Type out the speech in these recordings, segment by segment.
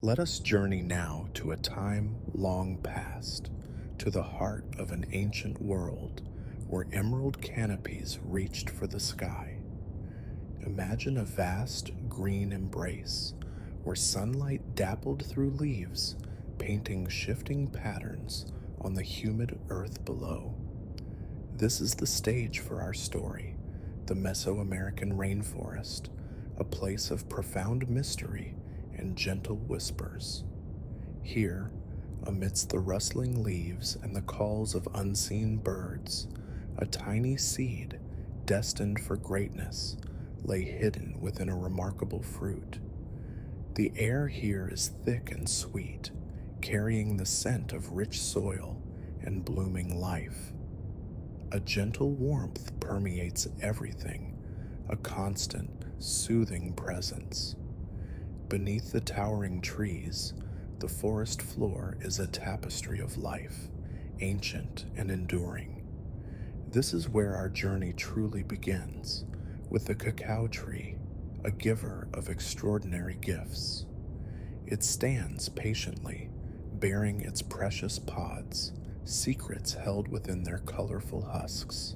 Let us journey now to a time long past, to the heart of an ancient world where emerald canopies reached for the sky. Imagine a vast green embrace where sunlight dappled through leaves, painting shifting patterns on the humid earth below. This is the stage for our story, the Mesoamerican rainforest, a place of profound mystery and gentle whispers. Here, amidst the rustling leaves and the calls of unseen birds, a tiny seed destined for greatness lay hidden within a remarkable fruit. The air here is thick and sweet, carrying the scent of rich soil and blooming life. A gentle warmth permeates everything, a constant, soothing presence. Beneath the towering trees, the forest floor is a tapestry of life, ancient and enduring. This is where our journey truly begins, with the cacao tree, a giver of extraordinary gifts. It stands patiently, bearing its precious pods, secrets held within their colorful husks.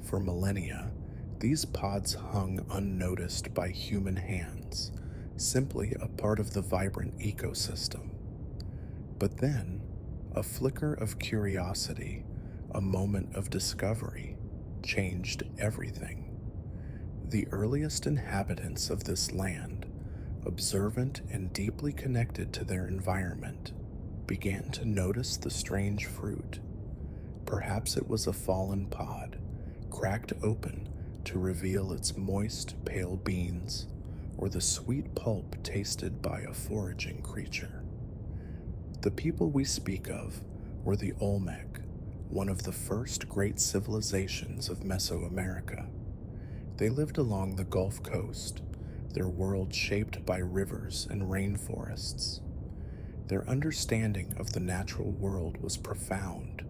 For millennia, these pods hung unnoticed by human hands, simply a part of the vibrant ecosystem. But then, a flicker of curiosity, a moment of discovery, changed everything. The earliest inhabitants of this land, observant and deeply connected to their environment, began to notice the strange fruit. Perhaps it was a fallen pod, cracked open to reveal its moist, pale beans, or the sweet pulp tasted by a foraging creature. The people we speak of were the Olmec, one of the first great civilizations of Mesoamerica. They lived along the Gulf Coast, their world shaped by rivers and rainforests. Their understanding of the natural world was profound,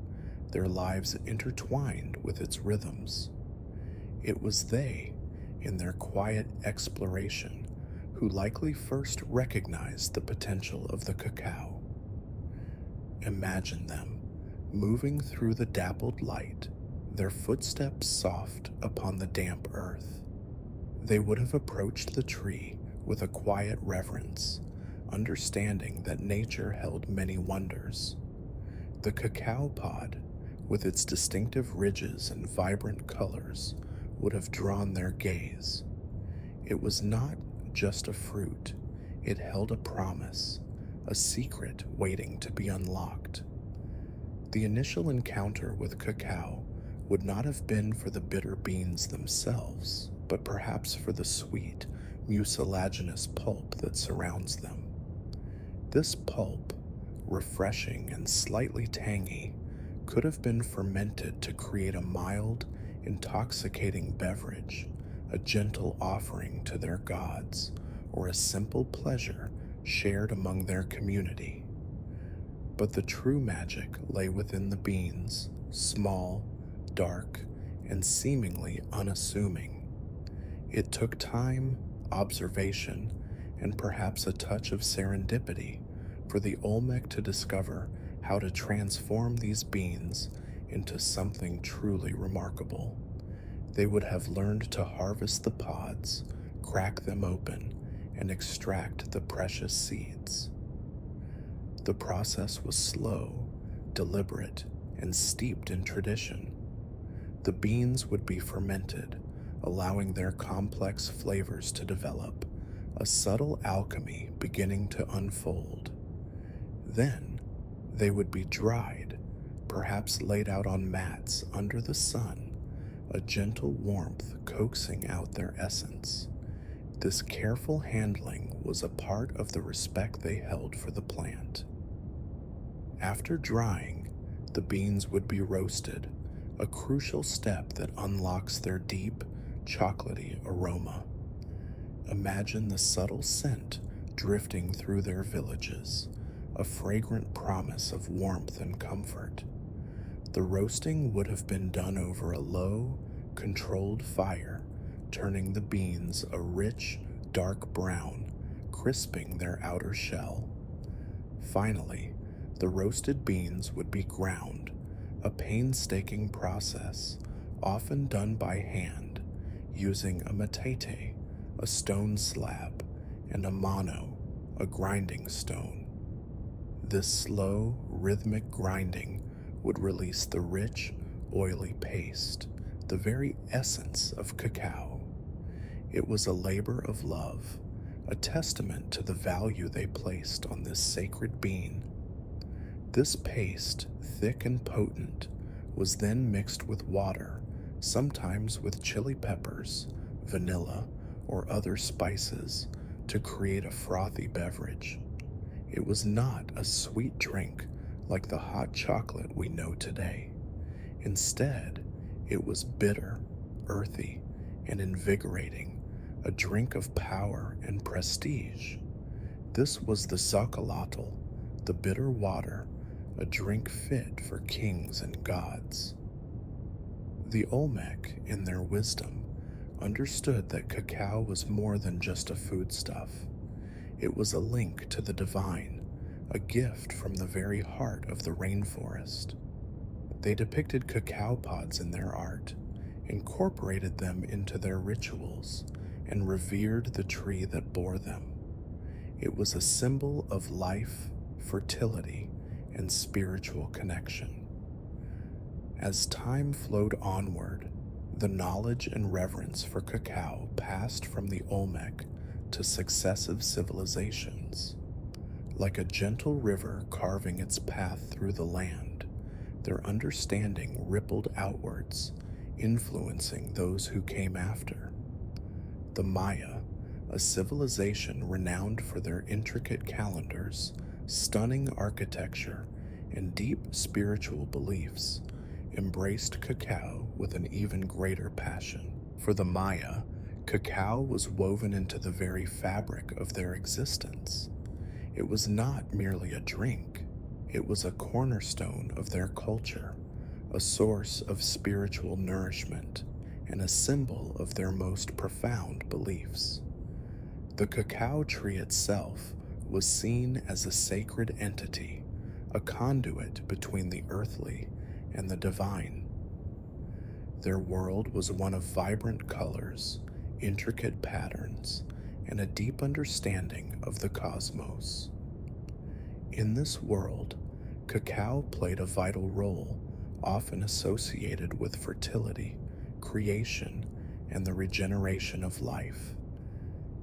their lives intertwined with its rhythms. It was they, in their quiet exploration, who likely first recognized the potential of the cacao. Imagine them, moving through the dappled light, their footsteps soft upon the damp earth. They would have approached the tree with a quiet reverence, understanding that nature held many wonders. The cacao pod, with its distinctive ridges and vibrant colors, would have drawn their gaze. It was not just a fruit, it held a promise, a secret waiting to be unlocked. The initial encounter with cacao would not have been for the bitter beans themselves, but perhaps for the sweet, mucilaginous pulp that surrounds them. This pulp, refreshing and slightly tangy, could have been fermented to create a mild, intoxicating beverage, a gentle offering to their gods, or a simple pleasure shared among their community. But the true magic lay within the beans, small, dark, and seemingly unassuming. It took time, observation, and perhaps a touch of serendipity for the Olmec to discover how to transform these beans into something truly remarkable. They would have learned to harvest the pods, crack them open, and extract the precious seeds. The process was slow, deliberate, and steeped in tradition. The beans would be fermented, allowing their complex flavors to develop, a subtle alchemy beginning to unfold. Then, they would be dried, perhaps laid out on mats under the sun, a gentle warmth coaxing out their essence. This careful handling was a part of the respect they held for the plant. After drying, the beans would be roasted, a crucial step that unlocks their deep, chocolatey aroma. Imagine the subtle scent drifting through their villages, a fragrant promise of warmth and comfort. The roasting would have been done over a low, controlled fire, turning the beans a rich, dark brown, crisping their outer shell. Finally, the roasted beans would be ground, a painstaking process often done by hand using a matete, a stone slab, and a mano, a grinding stone. This slow, rhythmic grinding would release the rich, oily paste, the very essence of cacao. It was a labor of love, a testament to the value they placed on this sacred bean. This paste, thick and potent, was then mixed with water, sometimes with chili peppers, vanilla, or other spices, to create a frothy beverage. It was not a sweet drink like the hot chocolate we know today. Instead, it was bitter, earthy, and invigorating, a drink of power and prestige. This was the xocolotl, the bitter water, a drink fit for kings and gods. The Olmec, in their wisdom, understood that cacao was more than just a foodstuff. It was a link to the divine, a gift from the very heart of the rainforest. They depicted cacao pods in their art, incorporated them into their rituals, and revered the tree that bore them. It was a symbol of life, fertility, and spiritual connection. As time flowed onward, the knowledge and reverence for cacao passed from the Olmec to successive civilizations. Like a gentle river carving its path through the land, their understanding rippled outwards, influencing those who came after. The Maya, a civilization renowned for their intricate calendars, stunning architecture, and deep spiritual beliefs, embraced cacao with an even greater passion. For the Maya, cacao was woven into the very fabric of their existence. It was not merely a drink, it was a cornerstone of their culture, a source of spiritual nourishment, and a symbol of their most profound beliefs. The cacao tree itself was seen as a sacred entity, a conduit between the earthly and the divine. Their world was one of vibrant colors, intricate patterns, and a deep understanding of the cosmos. In this world, cacao played a vital role, often associated with fertility, creation, and the regeneration of life.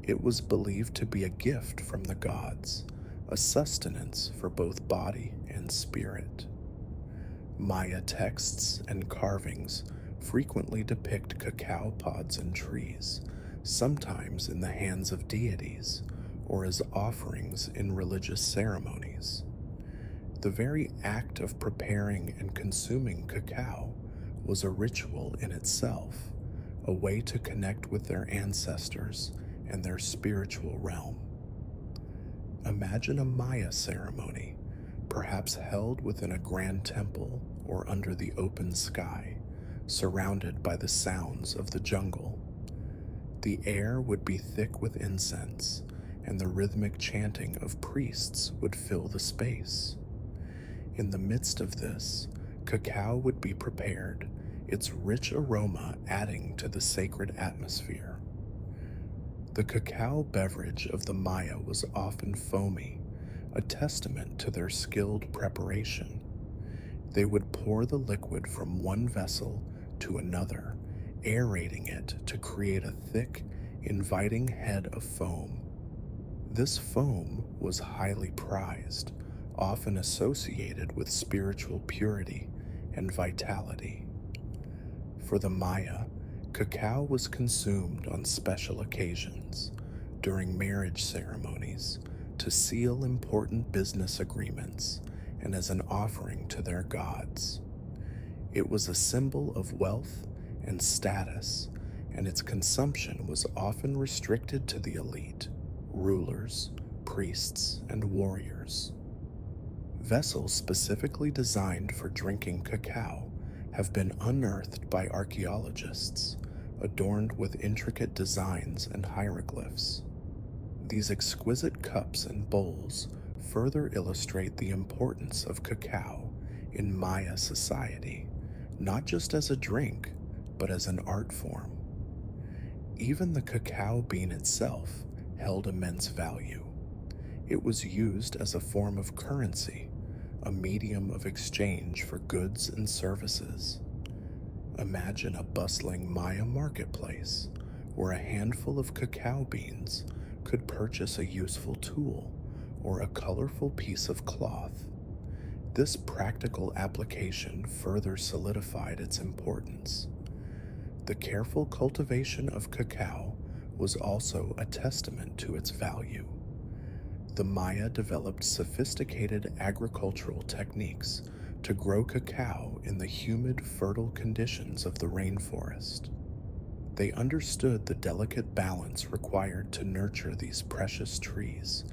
It was believed to be a gift from the gods, a sustenance for both body and spirit. Maya texts and carvings frequently depict cacao pods and trees, sometimes in the hands of deities or as offerings in religious ceremonies. The very act of preparing and consuming cacao was a ritual in itself, a way to connect with their ancestors and their spiritual realm. Imagine a Maya ceremony, perhaps held within a grand temple or under the open sky, surrounded by the sounds of the jungle. The air would be thick with incense, and the rhythmic chanting of priests would fill the space. In the midst of this, cacao would be prepared, its rich aroma adding to the sacred atmosphere. The cacao beverage of the Maya was often foamy, a testament to their skilled preparation. They would pour the liquid from one vessel to another, aerating it to create a thick, inviting head of foam. This foam was highly prized, often associated with spiritual purity and vitality. For the Maya, cacao was consumed on special occasions, during marriage ceremonies, to seal important business agreements, and as an offering to their gods. It was a symbol of wealth and status, and its consumption was often restricted to the elite, rulers, priests, and warriors. Vessels specifically designed for drinking cacao have been unearthed by archaeologists, adorned with intricate designs and hieroglyphs. These exquisite cups and bowls further illustrate the importance of cacao in Maya society, not just as a drink, but as an art form. Even the cacao bean itself held immense value. It was used as a form of currency, a medium of exchange for goods and services. Imagine a bustling Maya marketplace where a handful of cacao beans could purchase a useful tool or a colorful piece of cloth. This practical application further solidified its importance. The careful cultivation of cacao was also a testament to its value. The Maya developed sophisticated agricultural techniques to grow cacao in the humid, fertile conditions of the rainforest. They understood the delicate balance required to nurture these precious trees,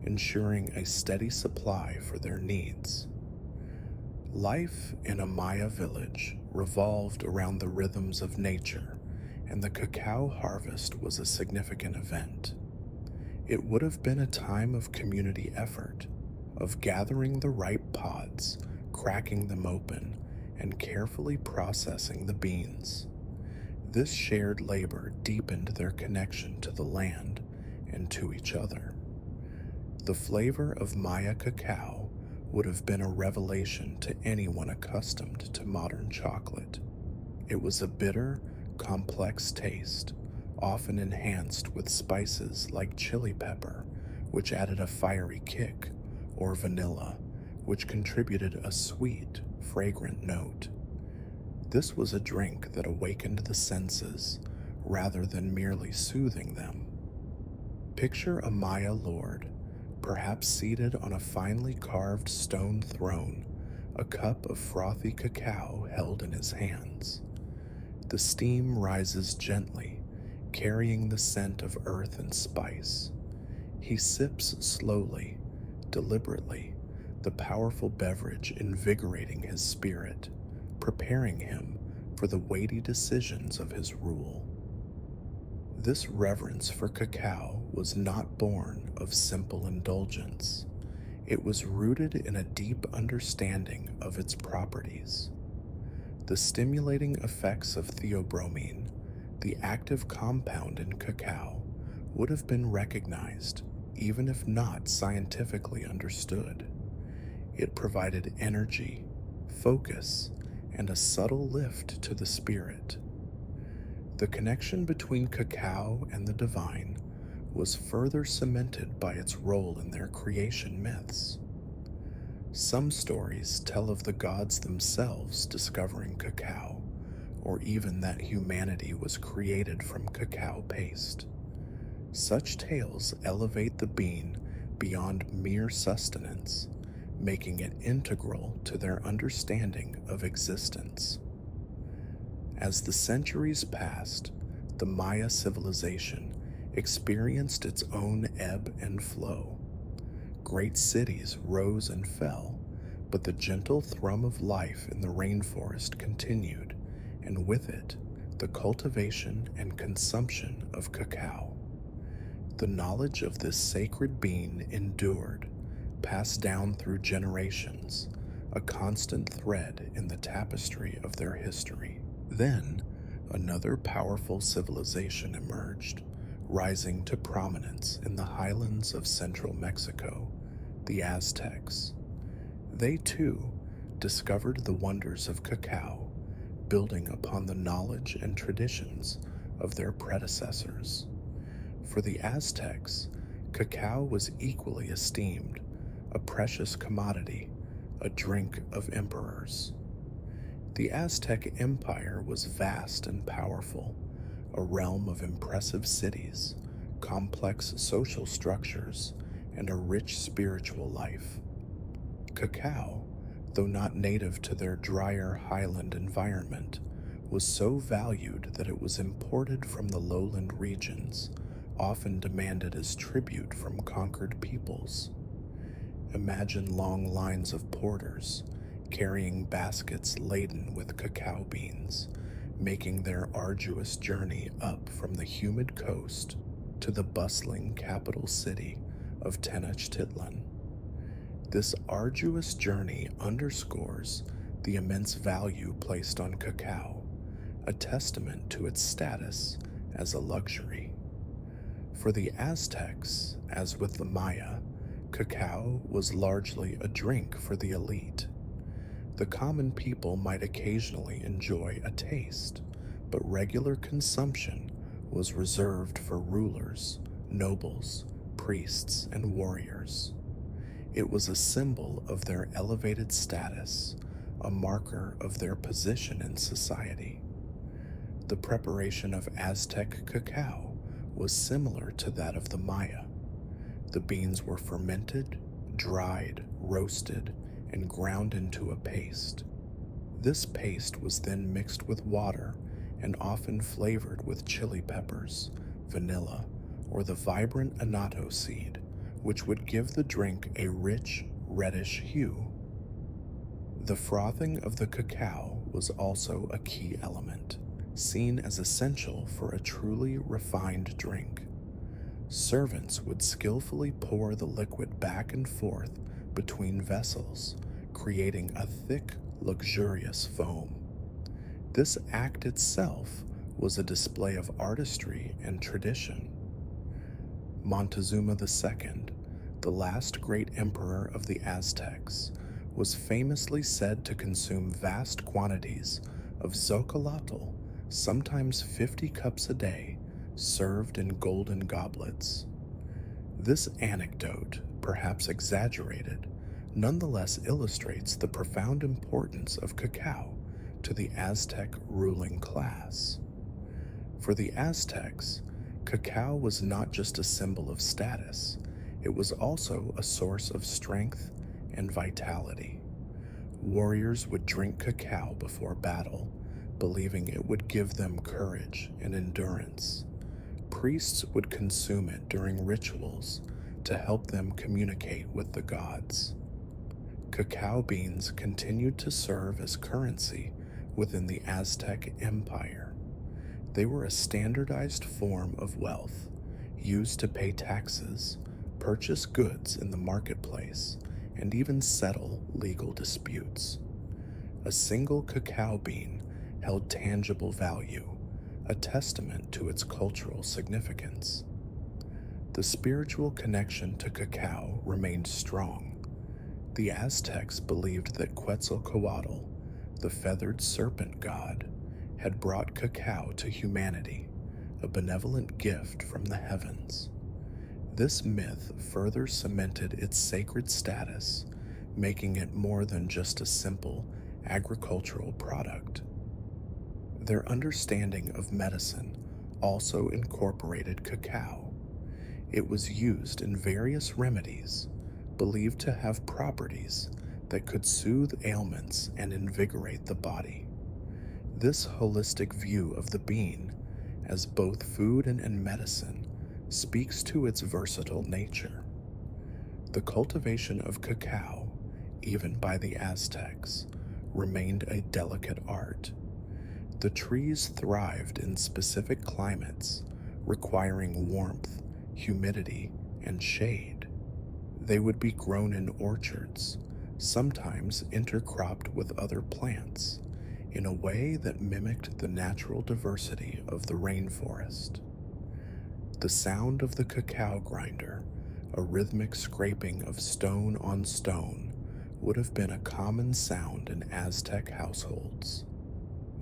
ensuring a steady supply for their needs. Life in a Maya village revolved around the rhythms of nature, and the cacao harvest was a significant event. It would have been a time of community effort, of gathering the ripe pods, cracking them open, and carefully processing the beans. This shared labor deepened their connection to the land and to each other. The flavor of Maya cacao would have been a revelation to anyone accustomed to modern chocolate. It was a bitter, complex taste, often enhanced with spices like chili pepper, which added a fiery kick, or vanilla, which contributed a sweet, fragrant note. This was a drink that awakened the senses, rather than merely soothing them. Picture a Maya lord, perhaps seated on a finely carved stone throne, a cup of frothy cacao held in his hands. The steam rises gently, carrying the scent of earth and spice. He sips slowly, deliberately, the powerful beverage invigorating his spirit, preparing him for the weighty decisions of his rule. This reverence for cacao was not born of simple indulgence. It was rooted in a deep understanding of its properties. The stimulating effects of theobromine, the active compound in cacao, would have been recognized, even if not scientifically understood. It provided energy, focus, and a subtle lift to the spirit. The connection between cacao and the divine was further cemented by its role in their creation myths. Some stories tell of the gods themselves discovering cacao, or even that humanity was created from cacao paste. Such tales elevate the bean beyond mere sustenance, making it integral to their understanding of existence. As the centuries passed, the Maya civilization experienced its own ebb and flow. Great cities rose and fell, but the gentle thrum of life in the rainforest continued, and with it, the cultivation and consumption of cacao. The knowledge of this sacred bean endured, passed down through generations, a constant thread in the tapestry of their history. Then, another powerful civilization emerged, rising to prominence in the highlands of central Mexico, the Aztecs. They, too, discovered the wonders of cacao, building upon the knowledge and traditions of their predecessors. For the Aztecs, cacao was equally esteemed, a precious commodity, a drink of emperors. The Aztec Empire was vast and powerful, a realm of impressive cities, complex social structures, and a rich spiritual life. Cacao, though not native to their drier highland environment, was so valued that it was imported from the lowland regions, often demanded as tribute from conquered peoples. Imagine long lines of porters, carrying baskets laden with cacao beans, making their arduous journey up from the humid coast to the bustling capital city of Tenochtitlan. This arduous journey underscores the immense value placed on cacao, a testament to its status as a luxury. For the Aztecs, as with the Maya, cacao was largely a drink for the elite. The common people might occasionally enjoy a taste, but regular consumption was reserved for rulers, nobles, priests, and warriors. It was a symbol of their elevated status, a marker of their position in society. The preparation of Aztec cacao was similar to that of the Maya. The beans were fermented, dried, roasted, and ground into a paste. This paste was then mixed with water and often flavored with chili peppers, vanilla, or the vibrant annatto seed, which would give the drink a rich, reddish hue. The frothing of the cacao was also a key element, seen as essential for a truly refined drink. Servants would skillfully pour the liquid back and forth between vessels, creating a thick, luxurious foam. This act itself was a display of artistry and tradition. Montezuma II, the last great emperor of the Aztecs, was famously said to consume vast quantities of xocolotl, sometimes 50 cups a day, served in golden goblets. This anecdote, perhaps exaggerated, nonetheless illustrates the profound importance of cacao to the Aztec ruling class. For the Aztecs, cacao was not just a symbol of status, it was also a source of strength and vitality. Warriors would drink cacao before battle, believing it would give them courage and endurance. Priests would consume it during rituals to help them communicate with the gods. Cacao beans continued to serve as currency within the Aztec Empire. They were a standardized form of wealth, used to pay taxes, purchase goods in the marketplace, and even settle legal disputes. A single cacao bean held tangible value, a testament to its cultural significance. The spiritual connection to cacao remained strong. The Aztecs believed that Quetzalcoatl, the feathered serpent god, had brought cacao to humanity, a benevolent gift from the heavens. This myth further cemented its sacred status, making it more than just a simple agricultural product. Their understanding of medicine also incorporated cacao. It was used in various remedies, believed to have properties that could soothe ailments and invigorate the body. This holistic view of the bean as both food and medicine speaks to its versatile nature. The cultivation of cacao, even by the Aztecs, remained a delicate art. The trees thrived in specific climates, requiring warmth, humidity, and shade. They would be grown in orchards, sometimes intercropped with other plants, in a way that mimicked the natural diversity of the rainforest. The sound of the cacao grinder, a rhythmic scraping of stone on stone, would have been a common sound in Aztec households.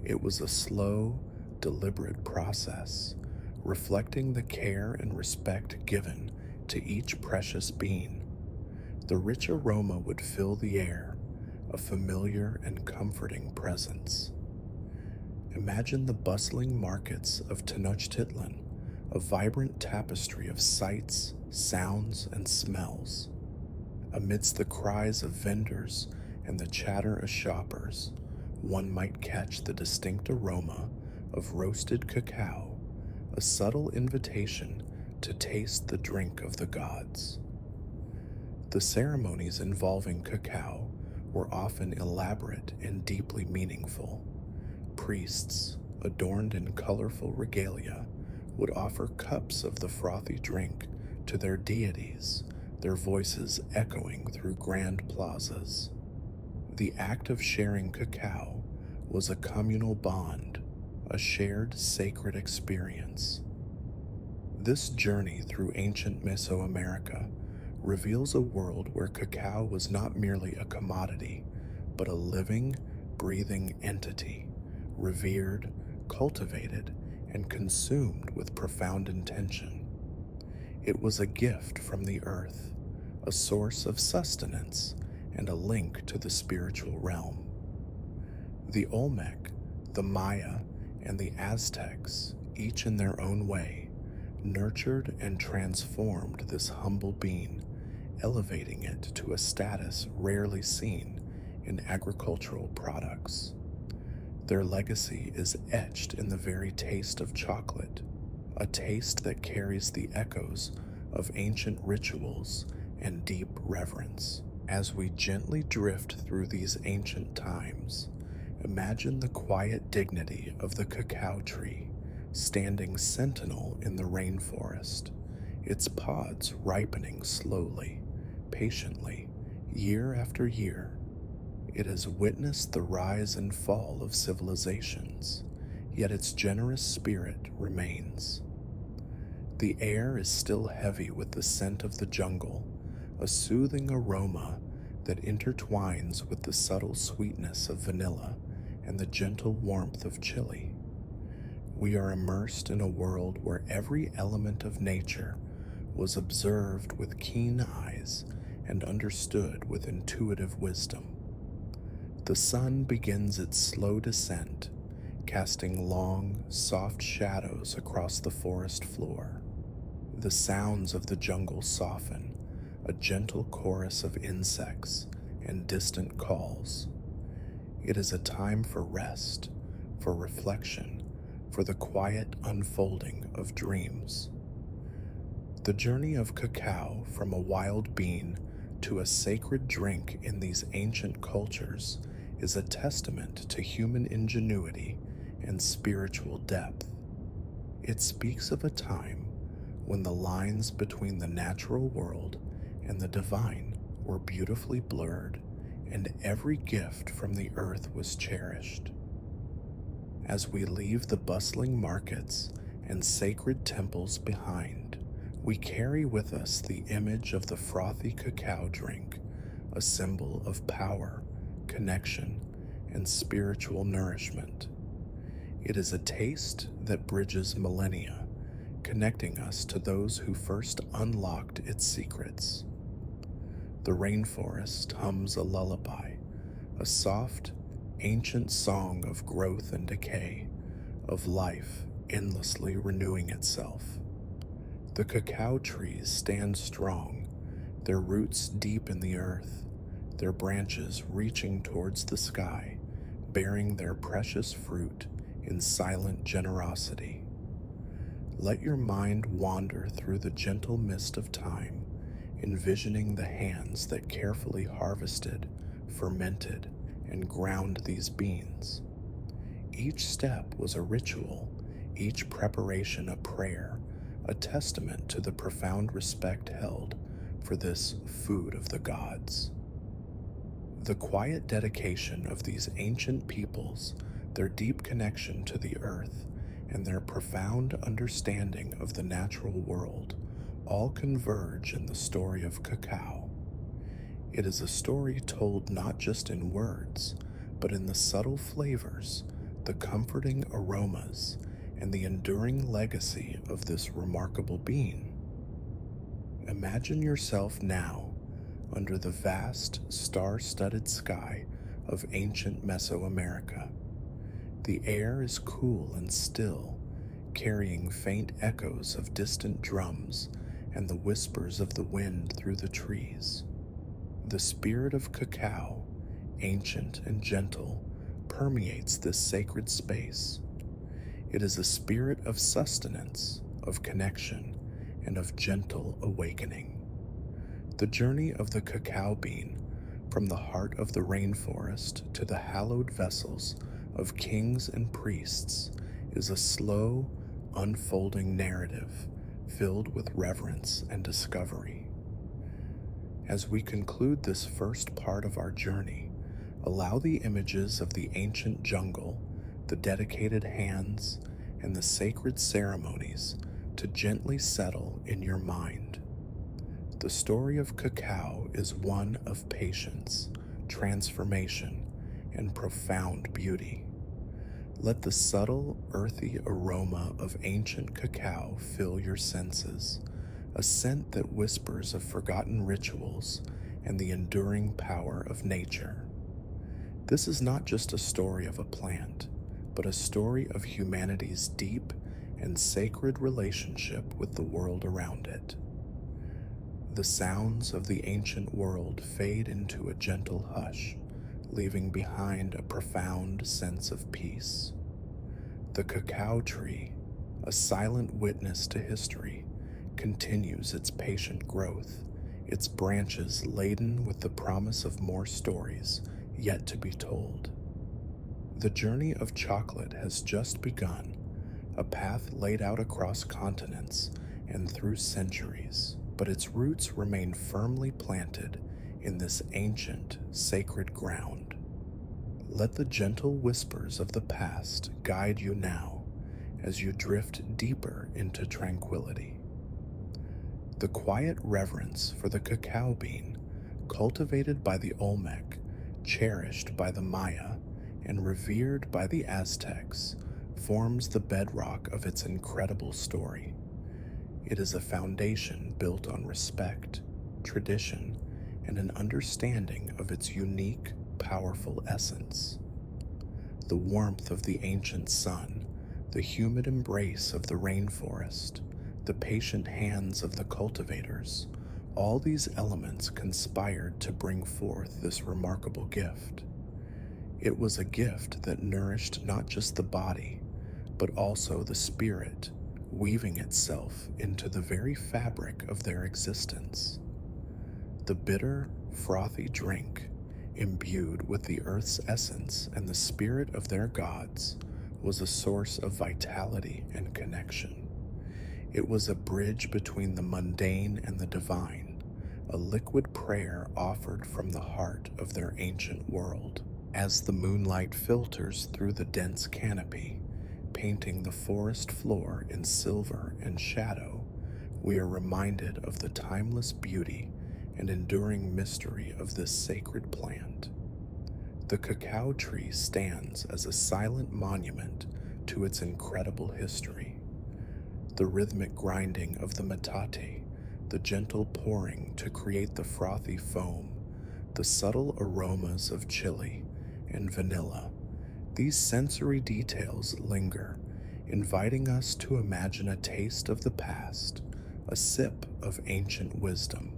It was a slow, deliberate process, reflecting the care and respect given to each precious bean. The rich aroma would fill the air, a familiar and comforting presence. Imagine the bustling markets of Tenochtitlan, a vibrant tapestry of sights, sounds, and smells. Amidst the cries of vendors and the chatter of shoppers, one might catch the distinct aroma of roasted cacao, a subtle invitation to taste the drink of the gods. The ceremonies involving cacao were often elaborate and deeply meaningful. Priests, adorned in colorful regalia, would offer cups of the frothy drink to their deities, their voices echoing through grand plazas. The act of sharing cacao was a communal bond, a shared sacred experience. This journey through ancient Mesoamerica reveals a world where cacao was not merely a commodity, but a living, breathing entity, revered, cultivated, and consumed with profound intention. It was a gift from the earth, a source of sustenance, and a link to the spiritual realm. The Olmec, the Maya, and the Aztecs, each in their own way, nurtured and transformed this humble being, elevating it to a status rarely seen in agricultural products. Their legacy is etched in the very taste of chocolate, a taste that carries the echoes of ancient rituals and deep reverence. As we gently drift through these ancient times, imagine the quiet dignity of the cacao tree, standing sentinel in the rainforest, its pods ripening slowly, patiently, year after year. It has witnessed the rise and fall of civilizations, yet its generous spirit remains. The air is still heavy with the scent of the jungle, a soothing aroma that intertwines with the subtle sweetness of vanilla and the gentle warmth of chili. We are immersed in a world where every element of nature was observed with keen eyes and understood with intuitive wisdom. The sun begins its slow descent, casting long, soft shadows across the forest floor. The sounds of the jungle soften, a gentle chorus of insects and distant calls. It is a time for rest, for reflection, for the quiet unfolding of dreams. The journey of cacao from a wild bean to a sacred drink in these ancient cultures is a testament to human ingenuity and spiritual depth. It speaks of a time when the lines between the natural world and the divine were beautifully blurred, and every gift from the earth was cherished. As we leave the bustling markets and sacred temples behind, we carry with us the image of the frothy cacao drink, a symbol of power, connection, and spiritual nourishment. It is a taste that bridges millennia, connecting us to those who first unlocked its secrets. The rainforest hums a lullaby, a soft, ancient song of growth and decay, of life endlessly renewing itself. The cacao trees stand strong, their roots deep in the earth, their branches reaching towards the sky, bearing their precious fruit in silent generosity. Let your mind wander through the gentle mist of time, envisioning the hands that carefully harvested, fermented, and ground these beans. Each step was a ritual, each preparation a prayer, a testament to the profound respect held for this food of the gods. The quiet dedication of these ancient peoples, their deep connection to the earth, and their profound understanding of the natural world all converge in the story of cacao. It is a story told not just in words, but in the subtle flavors, the comforting aromas, and the enduring legacy of this remarkable bean. Imagine yourself now under the vast, star-studded sky of ancient Mesoamerica. The air is cool and still, carrying faint echoes of distant drums and the whispers of the wind through the trees. The spirit of cacao, ancient and gentle, permeates this sacred space. It is a spirit of sustenance, of connection, and of gentle awakening. The journey of the cacao bean, from the heart of the rainforest to the hallowed vessels of kings and priests, is a slow, unfolding narrative filled with reverence and discovery. As we conclude this first part of our journey, allow the images of the ancient jungle, the dedicated hands, and the sacred ceremonies to gently settle in your mind. The story of cacao is one of patience, transformation, and profound beauty. Let the subtle, earthy aroma of ancient cacao fill your senses, a scent that whispers of forgotten rituals and the enduring power of nature. This is not just a story of a plant, but a story of humanity's deep and sacred relationship with the world around it. The sounds of the ancient world fade into a gentle hush, leaving behind a profound sense of peace. The cacao tree, a silent witness to history, continues its patient growth, its branches laden with the promise of more stories yet to be told. The journey of chocolate has just begun, a path laid out across continents and through centuries, but its roots remain firmly planted in this ancient, sacred ground. Let the gentle whispers of the past guide you now as you drift deeper into tranquility. The quiet reverence for the cacao bean, cultivated by the Olmec, cherished by the Maya, and revered by the Aztecs, forms the bedrock of its incredible story. It is a foundation built on respect, tradition, and an understanding of its unique, powerful essence. The warmth of the ancient sun, the humid embrace of the rainforest, the patient hands of the cultivators, all these elements conspired to bring forth this remarkable gift. It was a gift that nourished not just the body, but also the spirit, weaving itself into the very fabric of their existence. The bitter, frothy drink, imbued with the earth's essence and the spirit of their gods, was a source of vitality and connection. It was a bridge between the mundane and the divine, a liquid prayer offered from the heart of their ancient world. As the moonlight filters through the dense canopy, painting the forest floor in silver and shadow, we are reminded of the timeless beauty and enduring mystery of this sacred plant. The cacao tree stands as a silent monument to its incredible history. The rhythmic grinding of the metate, the gentle pouring to create the frothy foam, the subtle aromas of chili and vanilla, these sensory details linger, inviting us to imagine a taste of the past, a sip of ancient wisdom.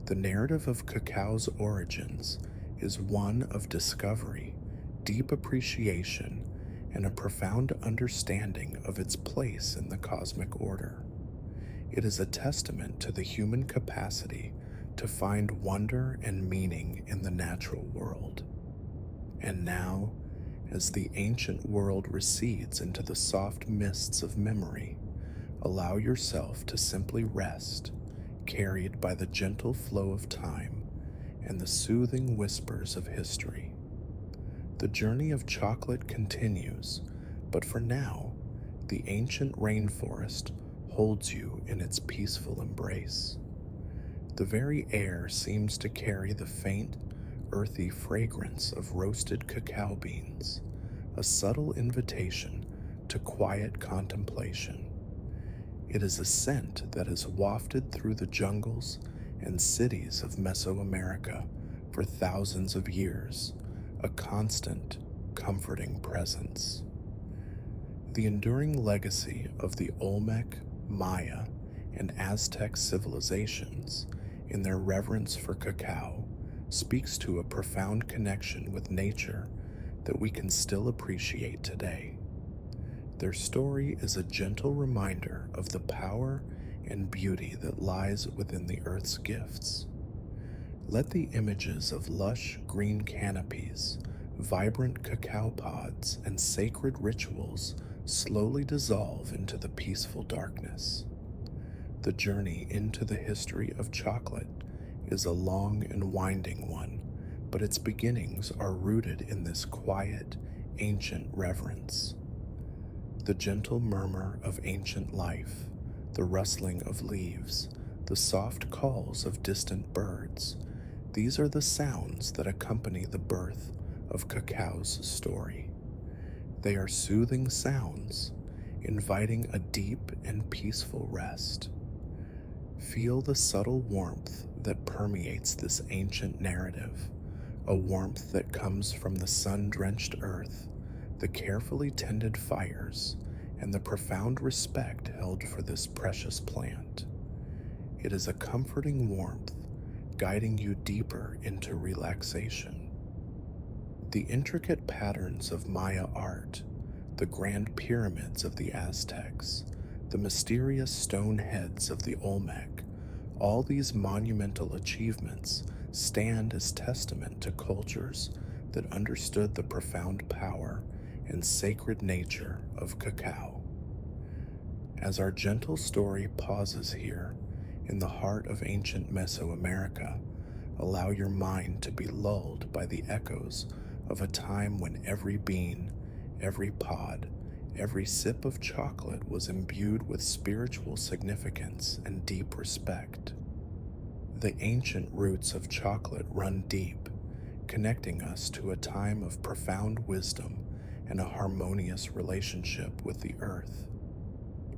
The narrative of cacao's origins is one of discovery, deep appreciation, and a profound understanding of its place in the cosmic order. It is a testament to the human capacity to find wonder and meaning in the natural world. And now, as the ancient world recedes into the soft mists of memory, allow yourself to simply rest, carried by the gentle flow of time and the soothing whispers of history. The journey of chocolate continues, but for now, the ancient rainforest holds you in its peaceful embrace. The very air seems to carry the faint, earthy fragrance of roasted cacao beans, a subtle invitation to quiet contemplation. It is a scent that is wafted through the jungles and cities of Mesoamerica for thousands of years, a constant, comforting presence. The enduring legacy of the Olmec, Maya, and Aztec civilizations in their reverence for cacao speaks to a profound connection with nature that we can still appreciate today. Their story is a gentle reminder of the power and beauty that lies within the earth's gifts. Let the images of lush green canopies, vibrant cacao pods, and sacred rituals slowly dissolve into the peaceful darkness. The journey into the history of chocolate is a long and winding one, but its beginnings are rooted in this quiet, ancient reverence. The gentle murmur of ancient life, the rustling of leaves, the soft calls of distant birds, these are the sounds that accompany the birth of cacao's story. They are soothing sounds, inviting a deep and peaceful rest. Feel the subtle warmth that permeates this ancient narrative, a warmth that comes from the sun-drenched earth, the carefully tended fires, and the profound respect held for this precious plant. It is a comforting warmth, guiding you deeper into relaxation. The intricate patterns of Maya art, the grand pyramids of the Aztecs, the mysterious stone heads of the Olmec, all these monumental achievements stand as testament to cultures that understood the profound power and sacred nature of cacao. As our gentle story pauses here, in the heart of ancient Mesoamerica, allow your mind to be lulled by the echoes of a time when every bean, every pod, every sip of chocolate was imbued with spiritual significance and deep respect. The ancient roots of chocolate run deep, connecting us to a time of profound wisdom and a harmonious relationship with the earth.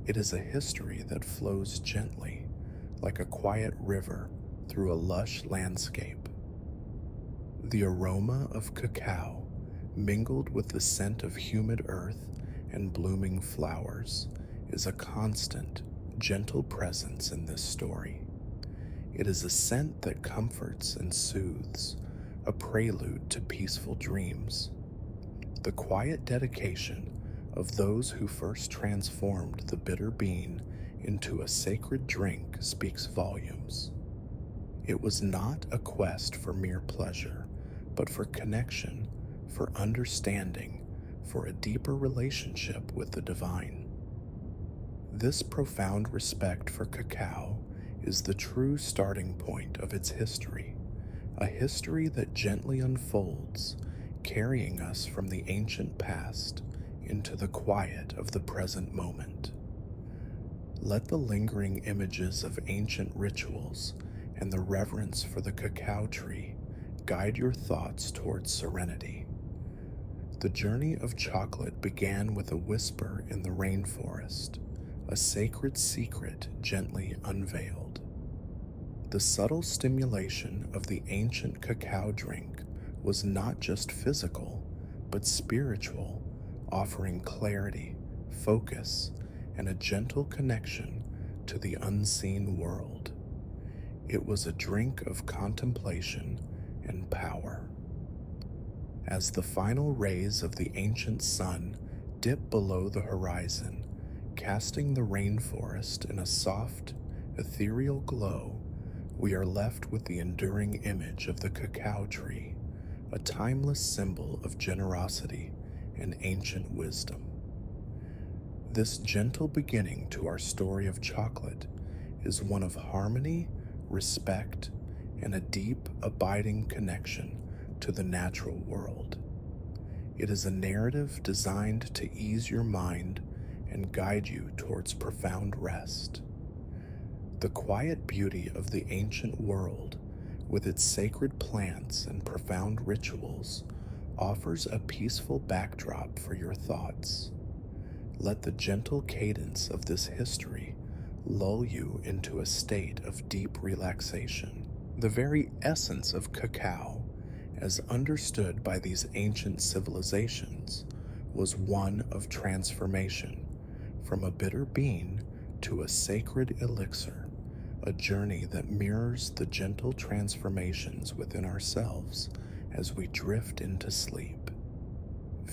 It is a history that flows gently, like a quiet river through a lush landscape. The aroma of cacao, mingled with the scent of humid earth and blooming flowers, is a constant, gentle presence in this story. It is a scent that comforts and soothes, a prelude to peaceful dreams. The quiet dedication of those who first transformed the bitter bean into a sacred drink speaks volumes. It was not a quest for mere pleasure, but for connection, for understanding, for a deeper relationship with the divine. This profound respect for cacao is the true starting point of its history, a history that gently unfolds, carrying us from the ancient past into the quiet of the present moment. Let the lingering images of ancient rituals and the reverence for the cacao tree guide your thoughts towards serenity. The journey of chocolate began with a whisper in the rainforest, a sacred secret gently unveiled. The subtle stimulation of the ancient cacao drink was not just physical, but spiritual, offering clarity, focus, and a gentle connection to the unseen world. It was a drink of contemplation and power. As the final rays of the ancient sun dip below the horizon, casting the rainforest in a soft, ethereal glow, we are left with the enduring image of the cacao tree, a timeless symbol of generosity and ancient wisdom. This gentle beginning to our story of chocolate is one of harmony, respect, and a deep, abiding connection to the natural world. It is a narrative designed to ease your mind and guide you towards profound rest. The quiet beauty of the ancient world, with its sacred plants and profound rituals, offers a peaceful backdrop for your thoughts. Let the gentle cadence of this history lull you into a state of deep relaxation. The very essence of cacao, as understood by these ancient civilizations, was one of transformation, from a bitter bean to a sacred elixir, a journey that mirrors the gentle transformations within ourselves as we drift into sleep.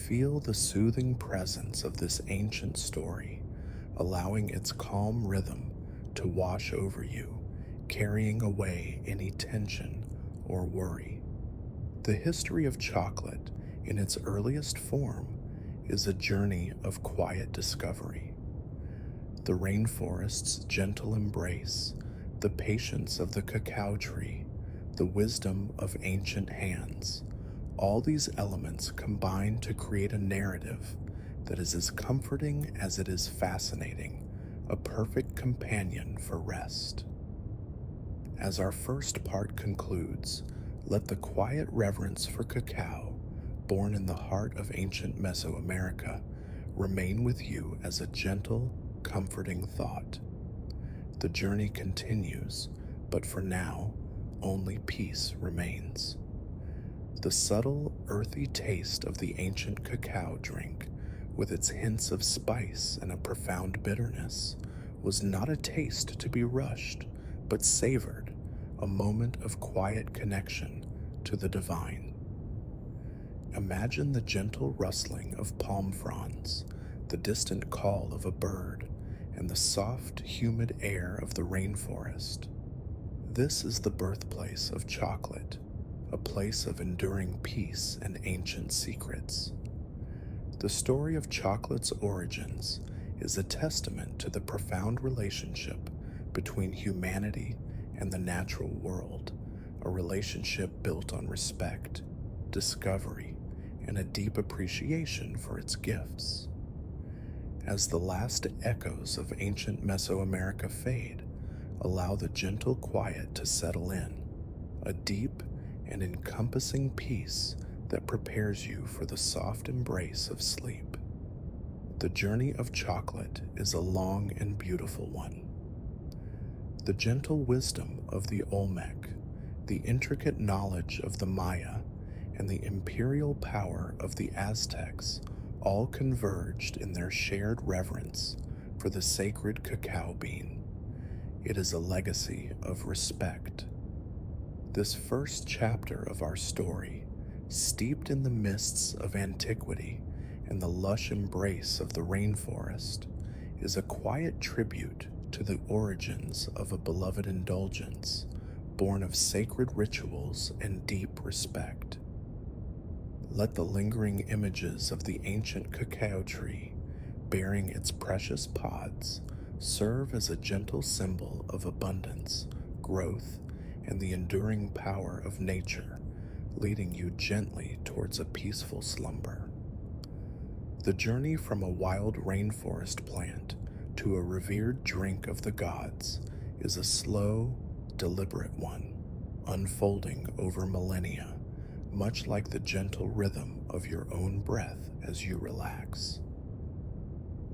Feel the soothing presence of this ancient story, allowing its calm rhythm to wash over you, carrying away any tension or worry. The history of chocolate, in its earliest form, is a journey of quiet discovery. The rainforest's gentle embrace, the patience of the cacao tree, the wisdom of ancient hands, all these elements combine to create a narrative that is as comforting as it is fascinating, a perfect companion for rest. As our first part concludes, let the quiet reverence for cacao, born in the heart of ancient Mesoamerica, remain with you as a gentle, comforting thought. The journey continues, but for now, only peace remains. The subtle, earthy taste of the ancient cacao drink, with its hints of spice and a profound bitterness, was not a taste to be rushed, but savored, a moment of quiet connection to the divine. Imagine the gentle rustling of palm fronds, the distant call of a bird, and the soft, humid air of the rainforest. This is the birthplace of chocolate, a place of enduring peace and ancient secrets. The story of chocolate's origins is a testament to the profound relationship between humanity and the natural world, a relationship built on respect, discovery, and a deep appreciation for its gifts. As the last echoes of ancient Mesoamerica fade, allow the gentle quiet to settle in, a deep and encompassing peace that prepares you for the soft embrace of sleep. The journey of chocolate is a long and beautiful one. The gentle wisdom of the Olmec, the intricate knowledge of the Maya, and the imperial power of the Aztecs all converged in their shared reverence for the sacred cacao bean. It is a legacy of respect. This first chapter of our story, steeped in the mists of antiquity and the lush embrace of the rainforest, is a quiet tribute to the origins of a beloved indulgence, born of sacred rituals and deep respect. Let the lingering images of the ancient cacao tree, bearing its precious pods, serve as a gentle symbol of abundance, growth, and the enduring power of nature, leading you gently towards a peaceful slumber. The journey from a wild rainforest plant to a revered drink of the gods is a slow, deliberate one, unfolding over millennia, much like the gentle rhythm of your own breath as you relax.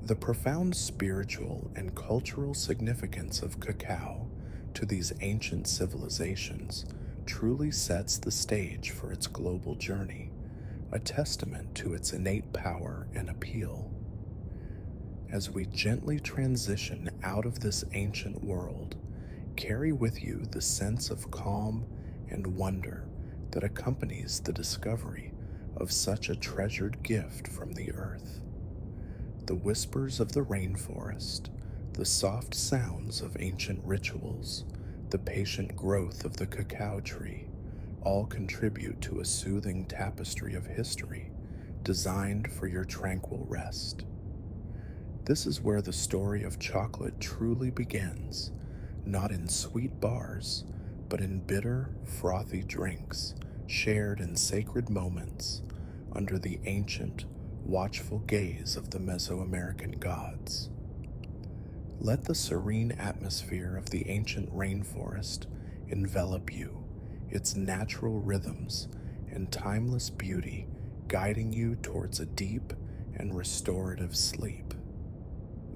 The profound spiritual and cultural significance of cacao to these ancient civilizations truly sets the stage for its global journey, a testament to its innate power and appeal. As we gently transition out of this ancient world, carry with you the sense of calm and wonder that accompanies the discovery of such a treasured gift from the earth. The whispers of the rainforest, the soft sounds of ancient rituals, the patient growth of the cacao tree, all contribute to a soothing tapestry of history designed for your tranquil rest. This is where the story of chocolate truly begins, not in sweet bars, but in bitter, frothy drinks shared in sacred moments under the ancient, watchful gaze of the Mesoamerican gods. Let the serene atmosphere of the ancient rainforest envelop you, its natural rhythms and timeless beauty guiding you towards a deep and restorative sleep.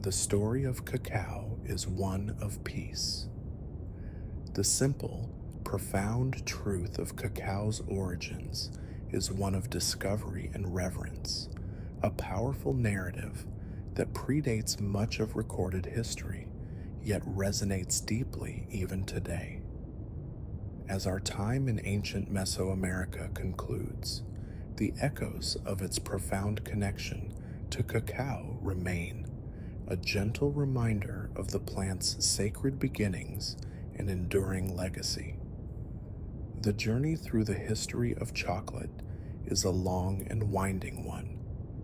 The story of cacao is one of peace. The simple, profound truth of cacao's origins is one of discovery and reverence, a powerful narrative that predates much of recorded history, yet resonates deeply even today. As our time in ancient Mesoamerica concludes, the echoes of its profound connection to cacao remain, a gentle reminder of the plant's sacred beginnings and enduring legacy. The journey through the history of chocolate is a long and winding one,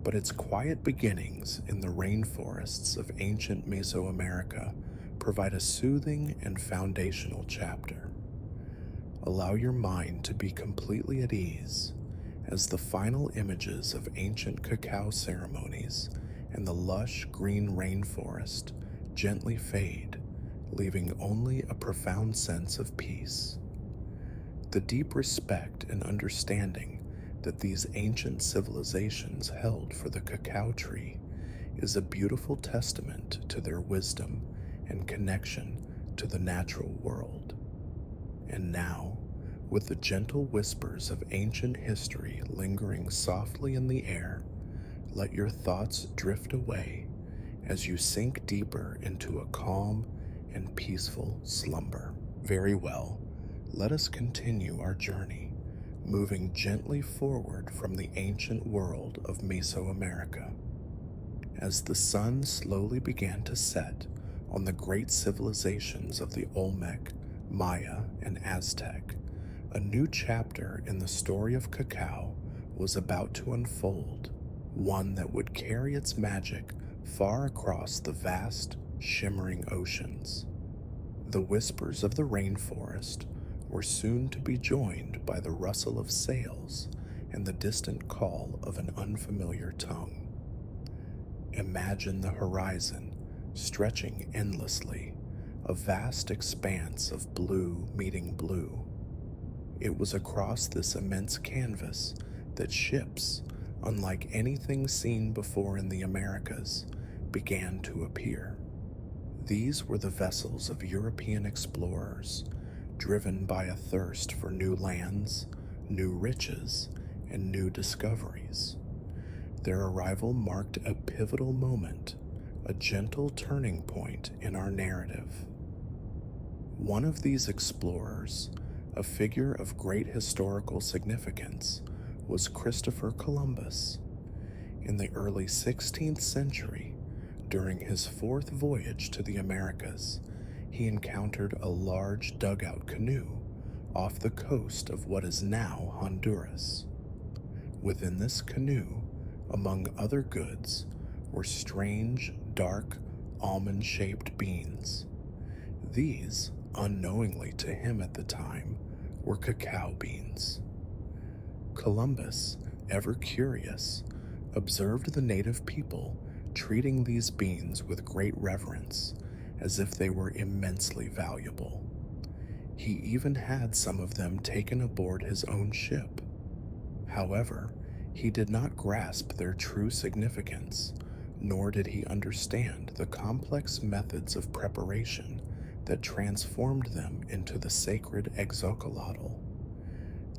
but its quiet beginnings in the rainforests of ancient Mesoamerica provide a soothing and foundational chapter. Allow your mind to be completely at ease as the final images of ancient cacao ceremonies and the lush green rainforest gently fade, leaving only a profound sense of peace. The deep respect and understanding that these ancient civilizations held for the cacao tree is a beautiful testament to their wisdom and connection to the natural world. And now, with the gentle whispers of ancient history lingering softly in the air, let your thoughts drift away as you sink deeper into a calm and peaceful slumber. Very well, let us continue our journey, moving gently forward from the ancient world of Mesoamerica. As the sun slowly began to set on the great civilizations of the Olmec, Maya, and Aztec, a new chapter in the story of cacao was about to unfold, one that would carry its magic far across the vast, shimmering oceans. The whispers of the rainforest were soon to be joined by the rustle of sails and the distant call of an unfamiliar tongue. Imagine the horizon stretching endlessly, a vast expanse of blue meeting blue. It was across this immense canvas that ships, unlike anything seen before in the Americas, began to appear. These were the vessels of European explorers, driven by a thirst for new lands, new riches, and new discoveries. Their arrival marked a pivotal moment, a gentle turning point in our narrative. One of these explorers, a figure of great historical significance, was Christopher Columbus. In the early 16th century, during his fourth voyage to the Americas, he encountered a large dugout canoe off the coast of what is now Honduras. Within this canoe, among other goods, were strange, dark, almond-shaped beans. These, unknowingly to him at the time, were cacao beans. Columbus, ever curious, observed the native people treating these beans with great reverence, as if they were immensely valuable. He even had some of them taken aboard his own ship. However, he did not grasp their true significance, nor did he understand the complex methods of preparation that transformed them into the sacred exocolotl.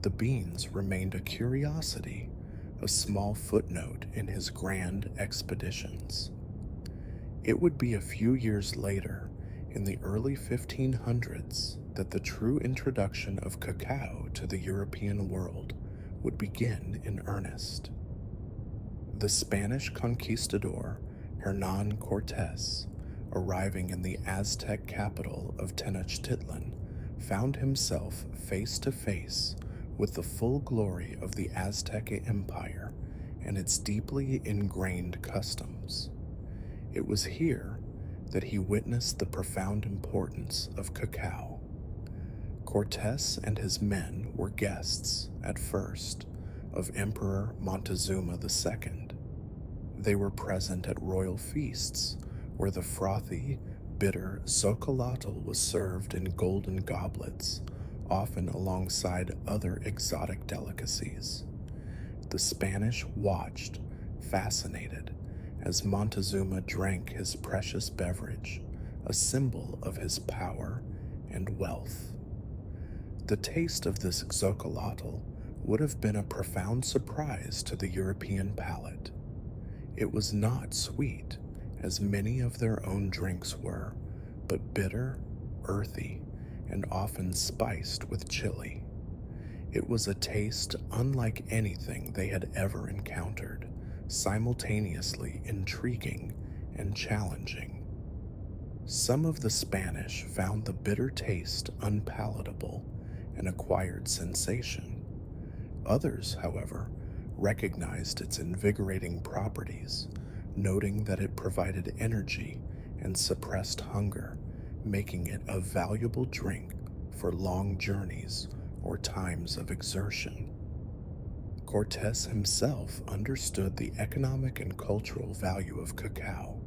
The beans remained a curiosity, a small footnote in his grand expeditions. It would be a few years later, in the early 1500s, that the true introduction of cacao to the European world would begin in earnest. The Spanish conquistador Hernán Cortés, arriving in the Aztec capital of Tenochtitlan, found himself face to face with the full glory of the Aztec Empire and its deeply ingrained customs. It was here that he witnessed the profound importance of cacao. Cortés and his men were guests, at first, of Emperor Montezuma II. They were present at royal feasts, where the frothy, bitter xocolotl was served in golden goblets, often alongside other exotic delicacies. The Spanish watched, fascinated, as Montezuma drank his precious beverage, a symbol of his power and wealth. The taste of this xocolotl would have been a profound surprise to the European palate. It was not sweet, as many of their own drinks were, but bitter, earthy, and often spiced with chili. It was a taste unlike anything they had ever encountered, simultaneously intriguing and challenging. Some of the Spanish found the bitter taste unpalatable, an acquired sensation. Others, however, recognized its invigorating properties, noting that it provided energy and suppressed hunger, making it a valuable drink for long journeys or times of exertion. Cortes himself understood the economic and cultural value of cacao.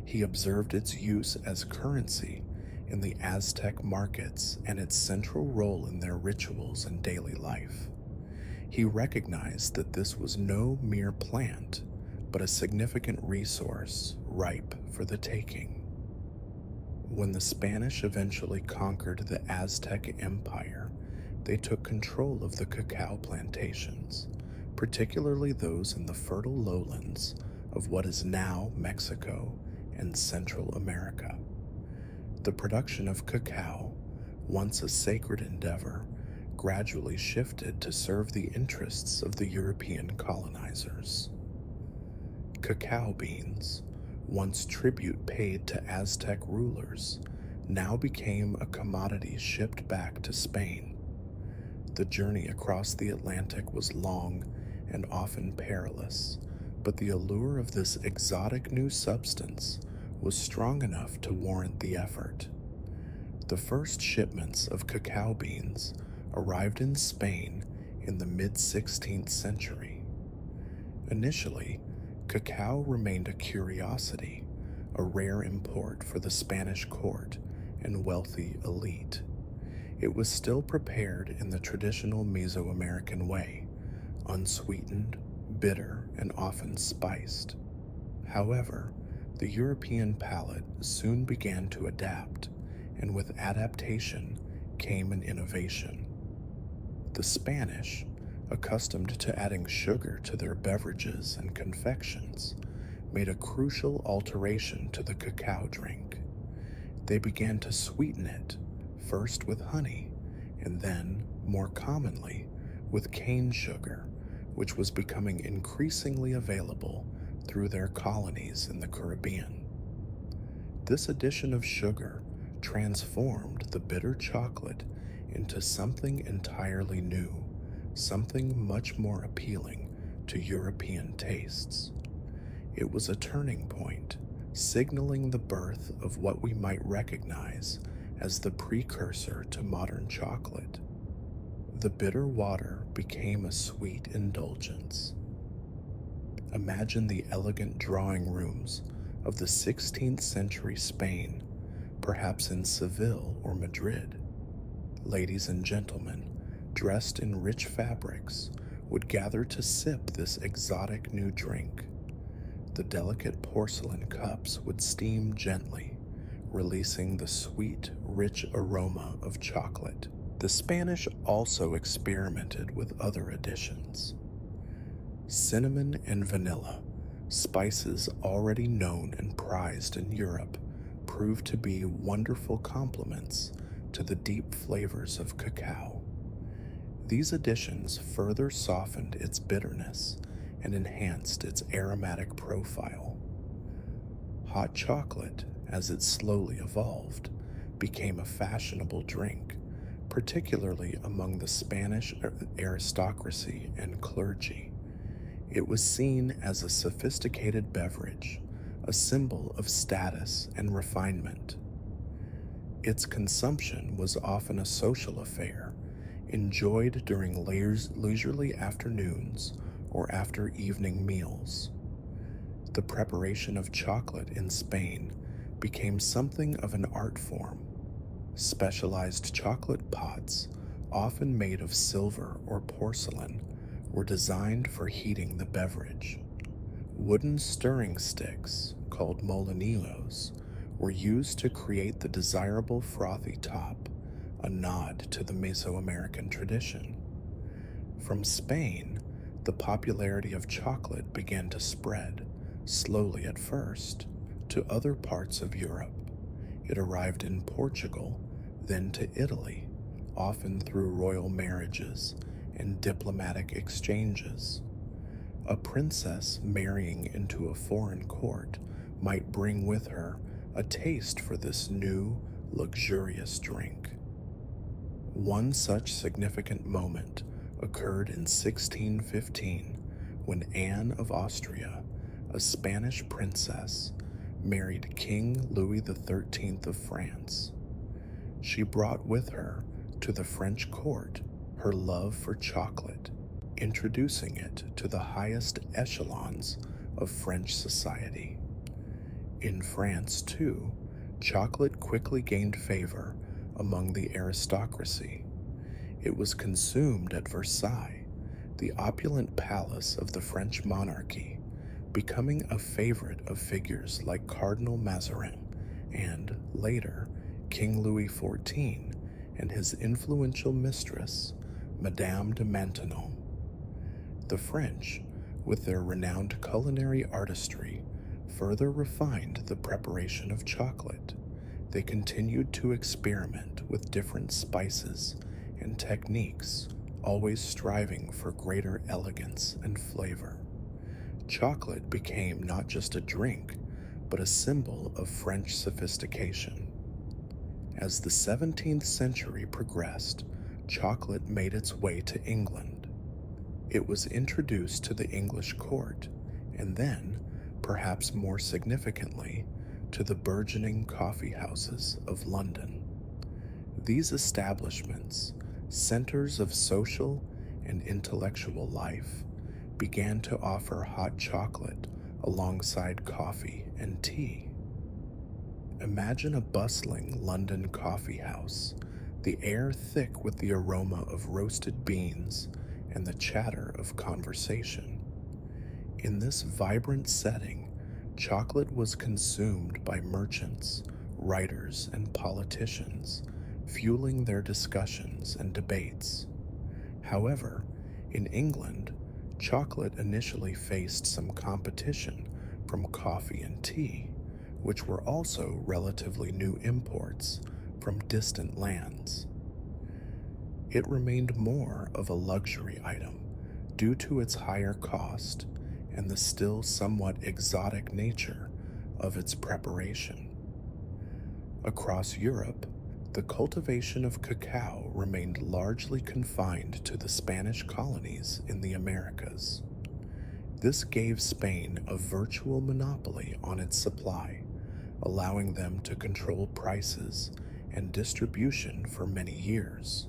He observed its use as currency in the Aztec markets and its central role in their rituals and daily life. He recognized that this was no mere plant, but a significant resource ripe for the taking. When the Spanish eventually conquered the Aztec Empire, they took control of the cacao plantations, particularly those in the fertile lowlands of what is now Mexico and Central America. The production of cacao, once a sacred endeavor, gradually shifted to serve the interests of the European colonizers. Cacao beans, once tribute paid to Aztec rulers, now became a commodity shipped back to Spain. The journey across the Atlantic was long and often perilous, but the allure of this exotic new substance was strong enough to warrant the effort. The first shipments of cacao beans arrived in Spain in the mid-16th century. Initially, cacao remained a curiosity, a rare import for the Spanish court and wealthy elite. It was still prepared in the traditional Mesoamerican way, unsweetened, bitter, and often spiced. However, the European palate soon began to adapt, and with adaptation came an innovation. The Spanish, accustomed to adding sugar to their beverages and confections, made a crucial alteration to the cacao drink. They began to sweeten it, first with honey, and then, more commonly, with cane sugar, which was becoming increasingly available through their colonies in the Caribbean. This addition of sugar transformed the bitter chocolate into something entirely new, something much more appealing to European tastes. It was a turning point, signaling the birth of what we might recognize as the precursor to modern chocolate. The bitter water became a sweet indulgence. Imagine the elegant drawing rooms of the 16th century Spain, perhaps in Seville or Madrid. Ladies and gentlemen, dressed in rich fabrics, would gather to sip this exotic new drink. The delicate porcelain cups would steam gently, releasing the sweet, rich aroma of chocolate. The Spanish also experimented with other additions. Cinnamon and vanilla, spices already known and prized in Europe, proved to be wonderful complements to the deep flavors of cacao. These additions further softened its bitterness and enhanced its aromatic profile. Hot chocolate, as it slowly evolved, became a fashionable drink, particularly among the Spanish aristocracy and clergy. It was seen as a sophisticated beverage, a symbol of status and refinement. Its consumption was often a social affair, enjoyed during leisurely afternoons or after evening meals. The preparation of chocolate in Spain became something of an art form. Specialized chocolate pots, often made of silver or porcelain, were designed for heating the beverage. Wooden stirring sticks, called molinillos, were used to create the desirable frothy top, a nod to the Mesoamerican tradition. From Spain, the popularity of chocolate began to spread, slowly at first, to other parts of Europe. It arrived in Portugal, then to Italy, often through royal marriages and diplomatic exchanges. A princess marrying into a foreign court might bring with her a taste for this new, luxurious drink. One such significant moment occurred in 1615 when Anne of Austria, a Spanish princess, married King Louis XIII of France. She brought with her to the French court her love for chocolate, introducing it to the highest echelons of French society. In France, too, chocolate quickly gained favor among the aristocracy. It was consumed at Versailles, the opulent palace of the French monarchy, becoming a favorite of figures like Cardinal Mazarin and, later, King Louis XIV and his influential mistress, Madame de Maintenon. The French, with their renowned culinary artistry, further refined the preparation of chocolate. They continued to experiment with different spices and techniques, always striving for greater elegance and flavor. Chocolate became not just a drink, but a symbol of French sophistication. As the 17th century progressed, chocolate made its way to England. It was introduced to the English court, and then, perhaps more significantly, to the burgeoning coffee houses of London. These establishments, centers of social and intellectual life, began to offer hot chocolate alongside coffee and tea. Imagine a bustling London coffee house, the air thick with the aroma of roasted beans and the chatter of conversation. In this vibrant setting, chocolate was consumed by merchants, writers, and politicians, fueling their discussions and debates. However, in England, chocolate initially faced some competition from coffee and tea, which were also relatively new imports from distant lands. It remained more of a luxury item due to its higher cost and the still somewhat exotic nature of its preparation. Across Europe, the cultivation of cacao remained largely confined to the Spanish colonies in the Americas. This gave Spain a virtual monopoly on its supply, allowing them to control prices and distribution for many years.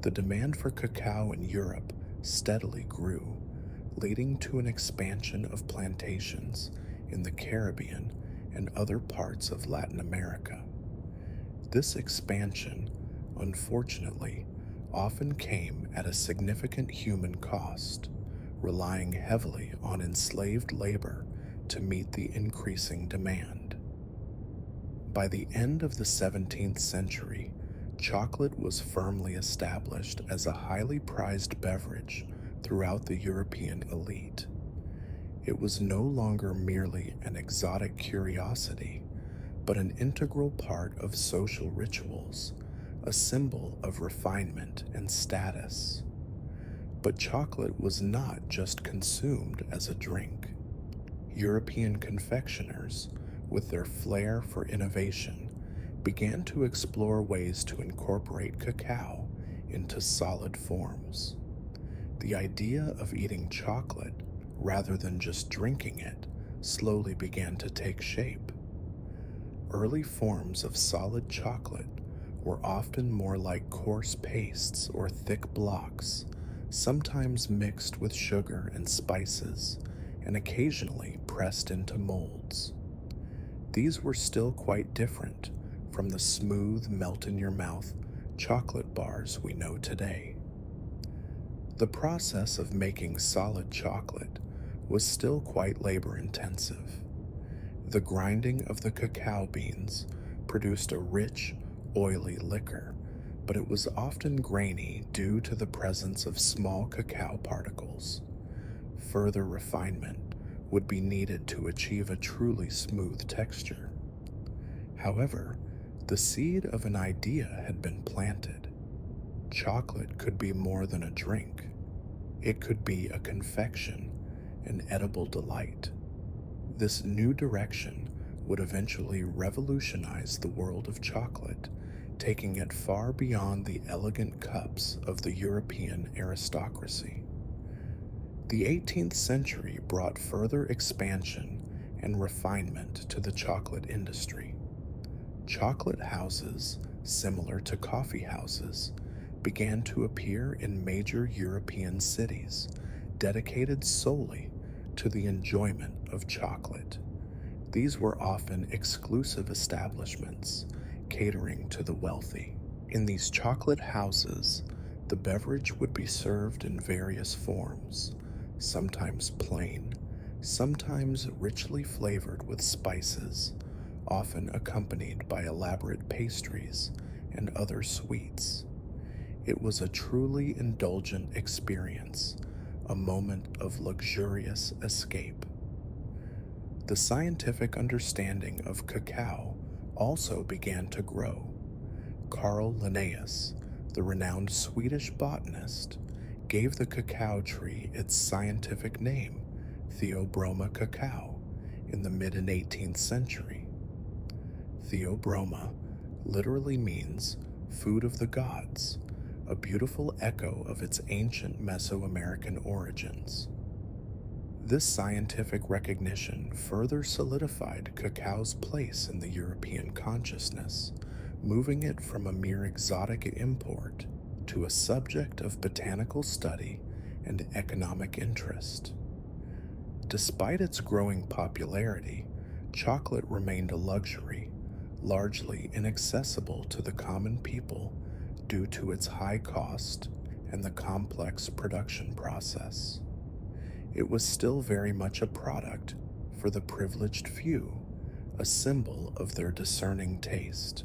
The demand for cacao in Europe steadily grew, leading to an expansion of plantations in the Caribbean and other parts of Latin America. This expansion, unfortunately, often came at a significant human cost, relying heavily on enslaved labor to meet the increasing demand. By the end of the 17th century, chocolate was firmly established as a highly prized beverage throughout the European elite. It was no longer merely an exotic curiosity, but an integral part of social rituals, a symbol of refinement and status. But chocolate was not just consumed as a drink. European confectioners, with their flair for innovation, began to explore ways to incorporate cacao into solid forms. The idea of eating chocolate, rather than just drinking it, slowly began to take shape. Early forms of solid chocolate were often more like coarse pastes or thick blocks, sometimes mixed with sugar and spices, and occasionally pressed into molds. These were still quite different from the smooth, melt-in-your-mouth chocolate bars we know today. The process of making solid chocolate was still quite labor-intensive. The grinding of the cacao beans produced a rich, oily liquor, but it was often grainy due to the presence of small cacao particles. Further refinement would be needed to achieve a truly smooth texture. However, the seed of an idea had been planted. Chocolate could be more than a drink. It could be a confection, an edible delight. This new direction would eventually revolutionize the world of chocolate, taking it far beyond the elegant cups of the European aristocracy. The 18th century brought further expansion and refinement to the chocolate industry. Chocolate houses, similar to coffee houses, began to appear in major European cities, dedicated solely to the enjoyment of chocolate. These were often exclusive establishments, catering to the wealthy. In these chocolate houses, the beverage would be served in various forms, sometimes plain, sometimes richly flavored with spices, often accompanied by elaborate pastries and other sweets. It was a truly indulgent experience, a moment of luxurious escape. The scientific understanding of cacao also began to grow. Carl Linnaeus, the renowned Swedish botanist, gave the cacao tree its scientific name, Theobroma cacao, in the mid 18th century. Theobroma literally means food of the gods, a beautiful echo of its ancient Mesoamerican origins. This scientific recognition further solidified cacao's place in the European consciousness, moving it from a mere exotic import to a subject of botanical study and economic interest. Despite its growing popularity, chocolate remained a luxury, largely inaccessible to the common people due to its high cost and the complex production process. It was still very much a product for the privileged few, a symbol of their discerning taste.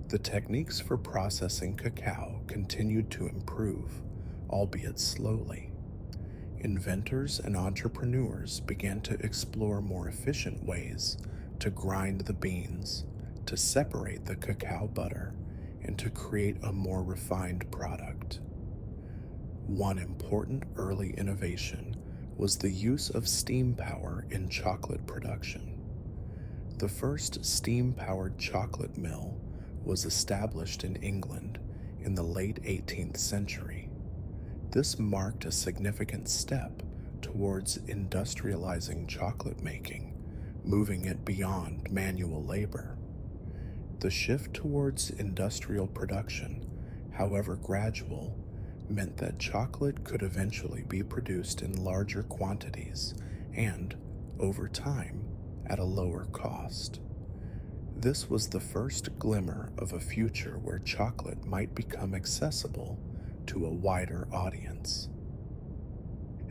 The techniques for processing cacao continued to improve, albeit slowly. Inventors and entrepreneurs began to explore more efficient ways to grind the beans, to separate the cacao butter, and to create a more refined product. One important early innovation was the use of steam power in chocolate production. The first steam-powered chocolate mill was established in England in the late 18th century. This marked a significant step towards industrializing chocolate making, moving it beyond manual labor. The shift towards industrial production, however gradual, meant that chocolate could eventually be produced in larger quantities and, over time, at a lower cost. This was the first glimmer of a future where chocolate might become accessible to a wider audience.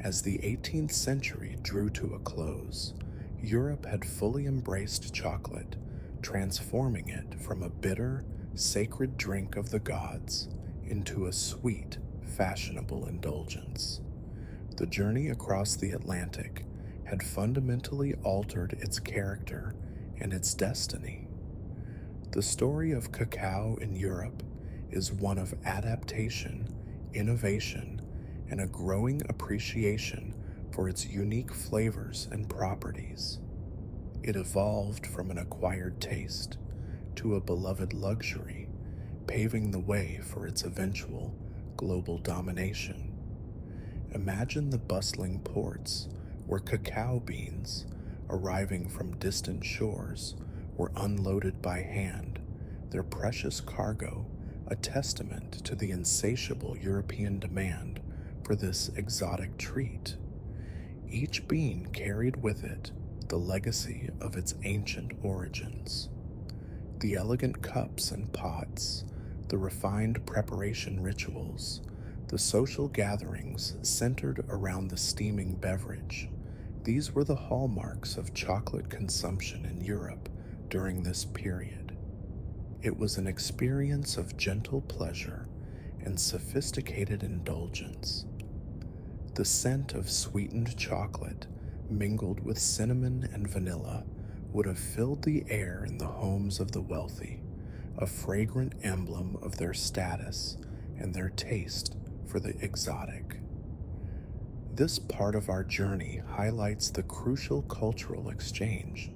As the 18th century drew to a close, Europe had fully embraced chocolate, transforming it from a bitter, sacred drink of the gods into a sweet, fashionable indulgence. The journey across the Atlantic had fundamentally altered its character and its destiny. The story of cacao in Europe is one of adaptation, innovation, and a growing appreciation for its unique flavors and properties. It evolved from an acquired taste to a beloved luxury, paving the way for its eventual global domination. Imagine the bustling ports where cacao beans, arriving from distant shores, were unloaded by hand, their precious cargo a testament to the insatiable European demand for this exotic treat. Each bean carried with it the legacy of its ancient origins. The elegant cups and pots, the refined preparation rituals, the social gatherings centered around the steaming beverage, these were the hallmarks of chocolate consumption in Europe during this period. It was an experience of gentle pleasure and sophisticated indulgence. The scent of sweetened chocolate, mingled with cinnamon and vanilla, would have filled the air in the homes of the wealthy, a fragrant emblem of their status and their taste for the exotic. This part of our journey highlights the crucial cultural exchange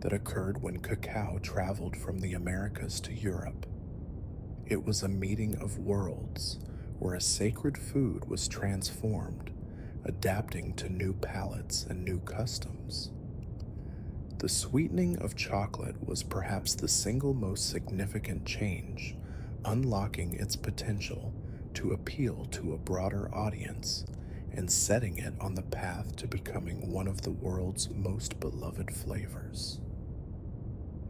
that occurred when cacao traveled from the Americas to Europe. It was a meeting of worlds where a sacred food was transformed, adapting to new palates and new customs. The sweetening of chocolate was perhaps the single most significant change, unlocking its potential to appeal to a broader audience and setting it on the path to becoming one of the world's most beloved flavors.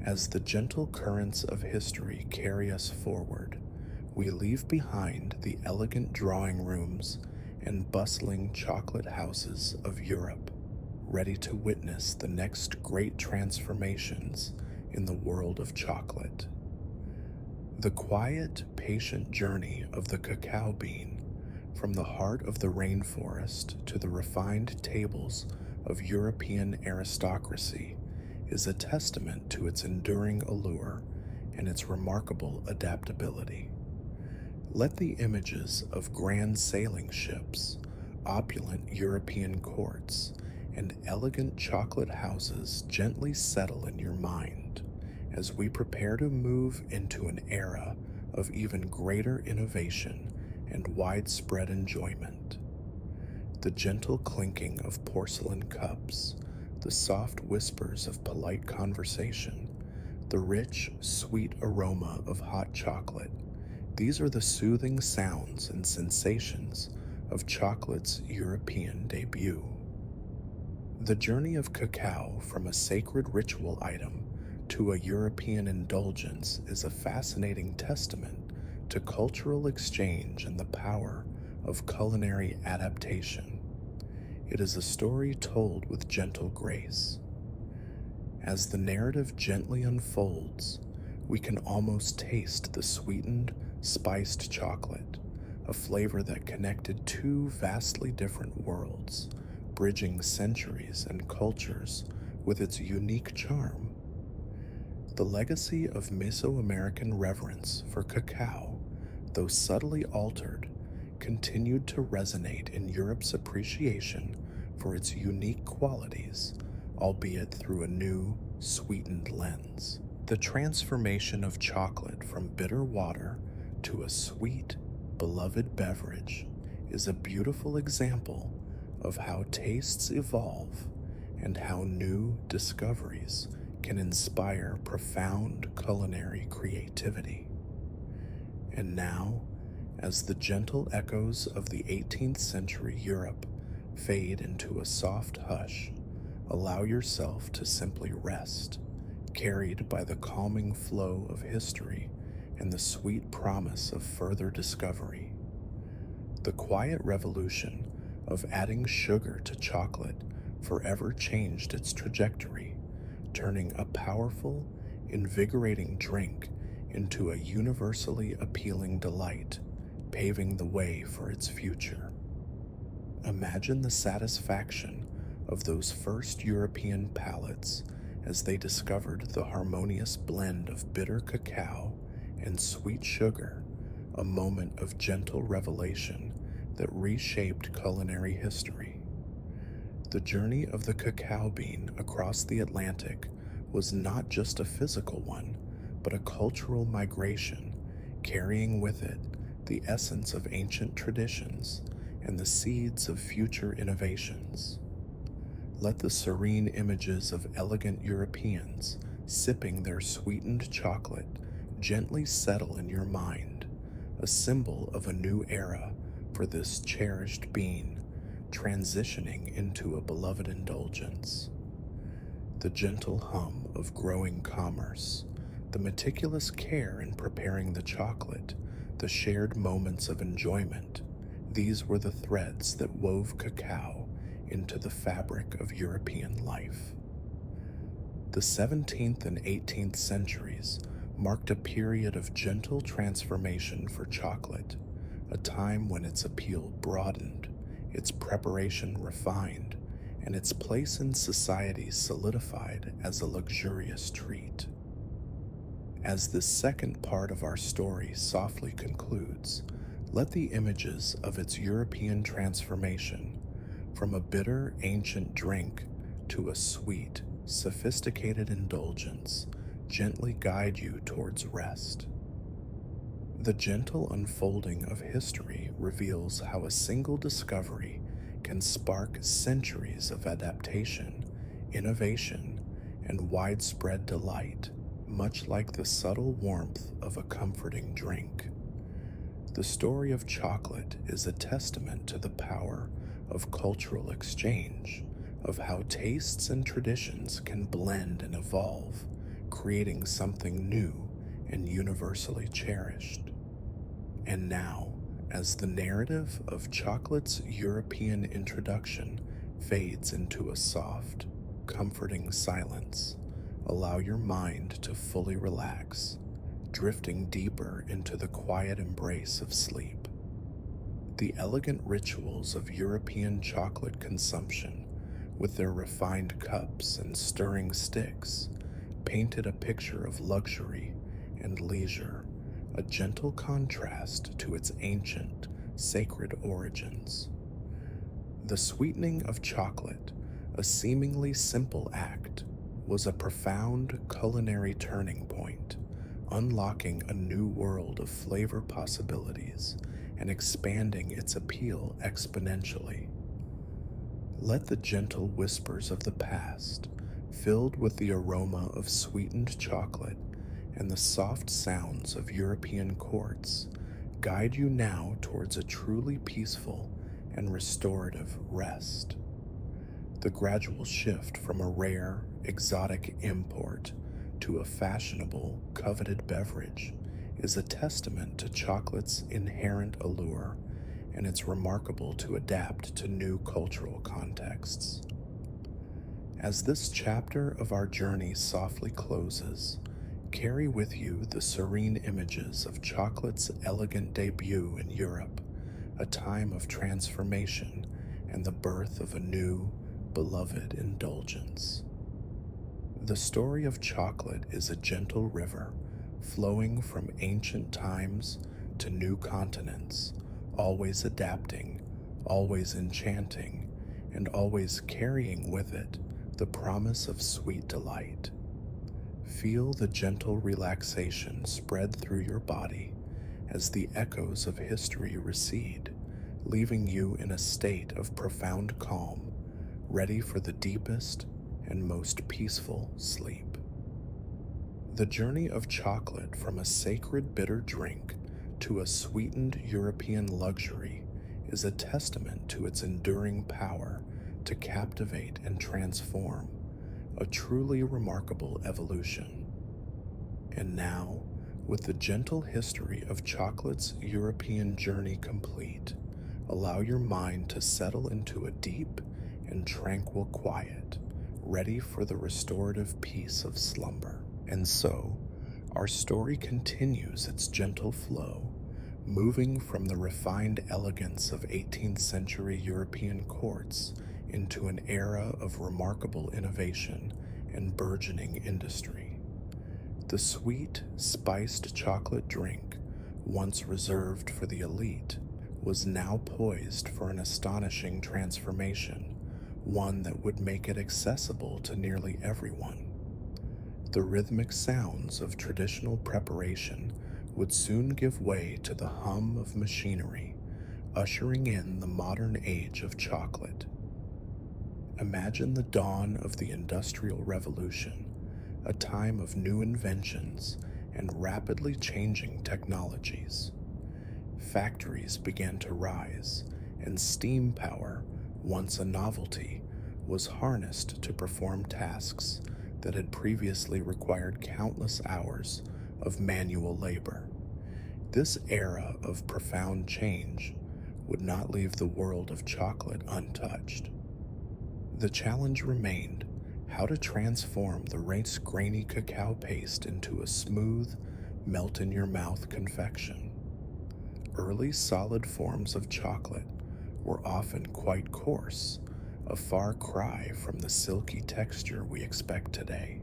As the gentle currents of history carry us forward, we leave behind the elegant drawing rooms and bustling chocolate houses of Europe, ready to witness the next great transformations in the world of chocolate. The quiet, patient journey of the cacao bean, from the heart of the rainforest to the refined tables of European aristocracy, is a testament to its enduring allure and its remarkable adaptability. Let the images of grand sailing ships, opulent European courts, and elegant chocolate houses gently settle in your mind as we prepare to move into an era of even greater innovation and widespread enjoyment. The gentle clinking of porcelain cups, the soft whispers of polite conversation, the rich, sweet aroma of hot chocolate, these are the soothing sounds and sensations of chocolate's European debut. The journey of cacao from a sacred ritual item to a European indulgence is a fascinating testament to cultural exchange and the power of culinary adaptation. It is a story told with gentle grace. As the narrative gently unfolds, we can almost taste the sweetened, spiced chocolate, a flavor that connected two vastly different worlds, bridging centuries and cultures with its unique charm. The legacy of Mesoamerican reverence for cacao, though subtly altered, continued to resonate in Europe's appreciation for its unique qualities, albeit through a new, sweetened lens. The transformation of chocolate from bitter water to a sweet, beloved beverage is a beautiful example of how tastes evolve and how new discoveries can inspire profound culinary creativity. And now, as the gentle echoes of the 18th century Europe fade into a soft hush, allow yourself to simply rest, carried by the calming flow of history and the sweet promise of further discovery. The quiet revolution of adding sugar to chocolate forever changed its trajectory, turning a powerful, invigorating drink into a universally appealing delight, paving the way for its future. Imagine the satisfaction of those first European palates as they discovered the harmonious blend of bitter cacao and sweet sugar, a moment of gentle revelation that reshaped culinary history. The journey of the cacao bean across the Atlantic was not just a physical one, but a cultural migration, carrying with it the essence of ancient traditions and the seeds of future innovations. Let the serene images of elegant Europeans sipping their sweetened chocolate gently settle in your mind, a symbol of a new era for this cherished bean, transitioning into a beloved indulgence. The gentle hum of growing commerce, the meticulous care in preparing the chocolate, the shared moments of enjoyment, these were the threads that wove cacao into the fabric of European life. The 17th and 18th centuries marked a period of gentle transformation for chocolate, a time when its appeal broadened, its preparation refined, and its place in society solidified as a luxurious treat. As this second part of our story softly concludes, let the images of its European transformation, from a bitter ancient drink to a sweet, sophisticated indulgence, gently guide you towards rest. The gentle unfolding of history reveals how a single discovery can spark centuries of adaptation, innovation, and widespread delight, much like the subtle warmth of a comforting drink. The story of chocolate is a testament to the power of cultural exchange, of how tastes and traditions can blend and evolve, creating something new and universally cherished. And now, as the narrative of chocolate's European introduction fades into a soft, comforting silence, allow your mind to fully relax, drifting deeper into the quiet embrace of sleep. The elegant rituals of European chocolate consumption, with their refined cups and stirring sticks, painted a picture of luxury and leisure, a gentle contrast to its ancient, sacred origins. The sweetening of chocolate, a seemingly simple act, was a profound culinary turning point, unlocking a new world of flavor possibilities and expanding its appeal exponentially. Let the gentle whispers of the past, filled with the aroma of sweetened chocolate and the soft sounds of European courts, guide you now towards a truly peaceful and restorative rest. The gradual shift from a rare, exotic import to a fashionable, coveted beverage is a testament to chocolate's inherent allure and its remarkable to adapt to new cultural contexts. As this chapter of our journey softly closes, carry with you the serene images of chocolate's elegant debut in Europe, a time of transformation and the birth of a new, beloved indulgence. The story of chocolate is a gentle river flowing from ancient times to new continents, always adapting, always enchanting, and always carrying with it the promise of sweet delight. Feel the gentle relaxation spread through your body as the echoes of history recede, leaving you in a state of profound calm, ready for the deepest and most peaceful sleep. The journey of chocolate from a sacred bitter drink to a sweetened European luxury is a testament to its enduring power to captivate and transform, a truly remarkable evolution. And now, with the gentle history of chocolate's European journey complete, allow your mind to settle into a deep and tranquil quiet, ready for the restorative peace of slumber. And so, our story continues its gentle flow, moving from the refined elegance of 18th century European courts into an era of remarkable innovation and burgeoning industry. The sweet, spiced chocolate drink, once reserved for the elite, was now poised for an astonishing transformation, one that would make it accessible to nearly everyone. The rhythmic sounds of traditional preparation would soon give way to the hum of machinery, ushering in the modern age of chocolate. Imagine the dawn of the Industrial Revolution, a time of new inventions and rapidly changing technologies. Factories began to rise, and steam power, once a novelty, was harnessed to perform tasks that had previously required countless hours of manual labor. This era of profound change would not leave the world of chocolate untouched. The challenge remained how to transform the once grainy cacao paste into a smooth, melt-in-your-mouth confection. Early solid forms of chocolate were often quite coarse, a far cry from the silky texture we expect today.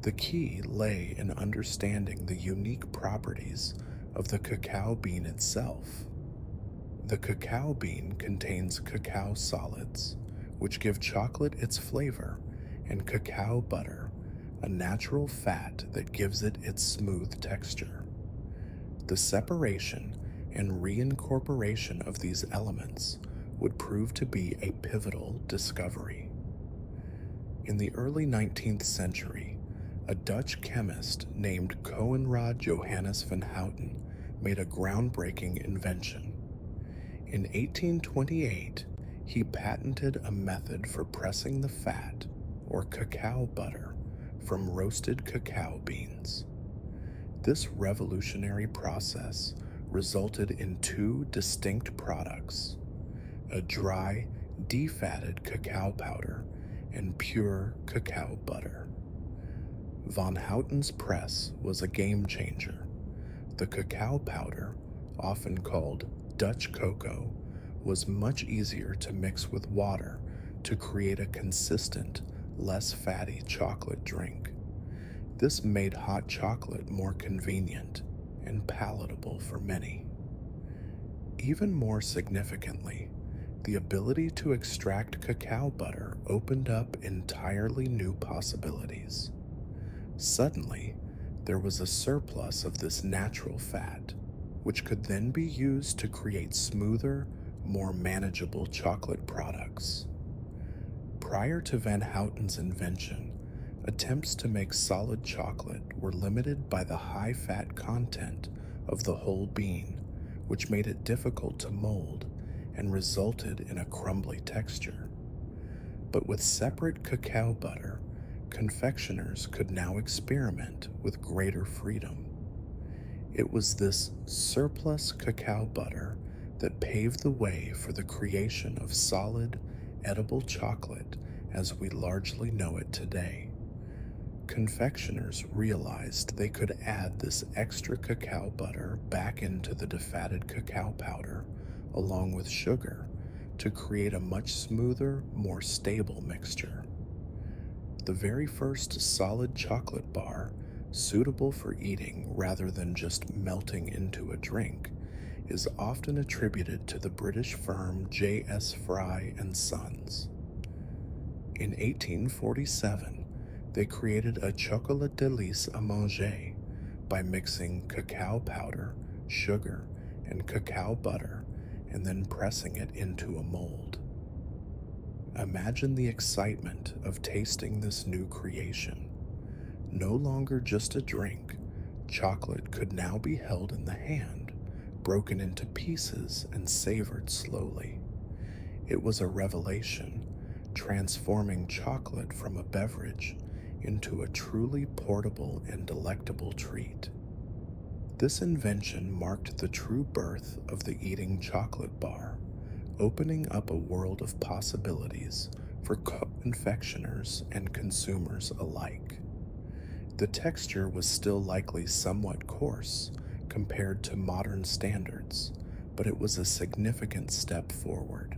The key lay in understanding the unique properties of the cacao bean itself. The cacao bean contains cacao solids, which give chocolate its flavor, and cacao butter, a natural fat that gives it its smooth texture. The separation and reincorporation of these elements would prove to be a pivotal discovery. In the early 19th century, a Dutch chemist named Coenraad Johannes van Houten made a groundbreaking invention. In 1828, he patented a method for pressing the fat, or cacao butter, from roasted cacao beans. This revolutionary process resulted in two distinct products: a dry, defatted cacao powder and pure cacao butter. Van Houten's press was a game changer. The cacao powder, often called Dutch cocoa, was much easier to mix with water to create a consistent, less fatty chocolate drink. This made hot chocolate more convenient and palatable for many. Even more significantly, the ability to extract cacao butter opened up entirely new possibilities. Suddenly, there was a surplus of this natural fat, which could then be used to create smoother, more manageable chocolate products. Prior to Van Houten's invention, attempts to make solid chocolate were limited by the high fat content of the whole bean, which made it difficult to mold and resulted in a crumbly texture. But with separate cacao butter, confectioners could now experiment with greater freedom. It was this surplus cacao butter that paved the way for the creation of solid, edible chocolate as we largely know it today. Confectioners realized they could add this extra cacao butter back into the defatted cacao powder along with sugar to create a much smoother, more stable mixture. The very first solid chocolate bar, suitable for eating rather than just melting into a drink, is often attributed to the British firm J.S. Fry and Sons. In 1847, they created a chocolat délice à manger by mixing cacao powder, sugar, and cacao butter, and then pressing it into a mold. Imagine the excitement of tasting this new creation. No longer just a drink, chocolate could now be held in the hand, broken into pieces and savored slowly. It was a revelation, transforming chocolate from a beverage into a truly portable and delectable treat. This invention marked the true birth of the eating chocolate bar, opening up a world of possibilities for confectioners and consumers alike. The texture was still likely somewhat coarse compared to modern standards, but it was a significant step forward.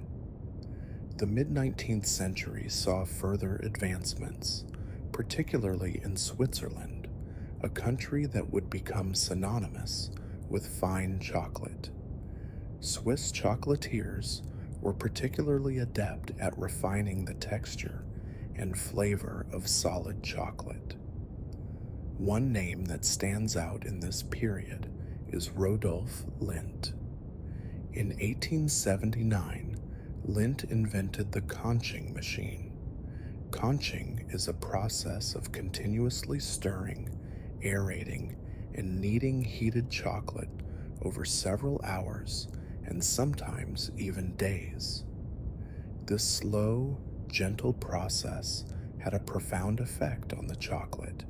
The mid-19th century saw further advancements, particularly in Switzerland, a country that would become synonymous with fine chocolate. Swiss chocolatiers were particularly adept at refining the texture and flavor of solid chocolate. One name that stands out in this period is Rodolphe Lindt. In 1879, Lindt invented the conching machine. Conching is a process of continuously stirring, aerating, and kneading heated chocolate over several hours and sometimes even days. This slow, gentle process had a profound effect on the chocolate.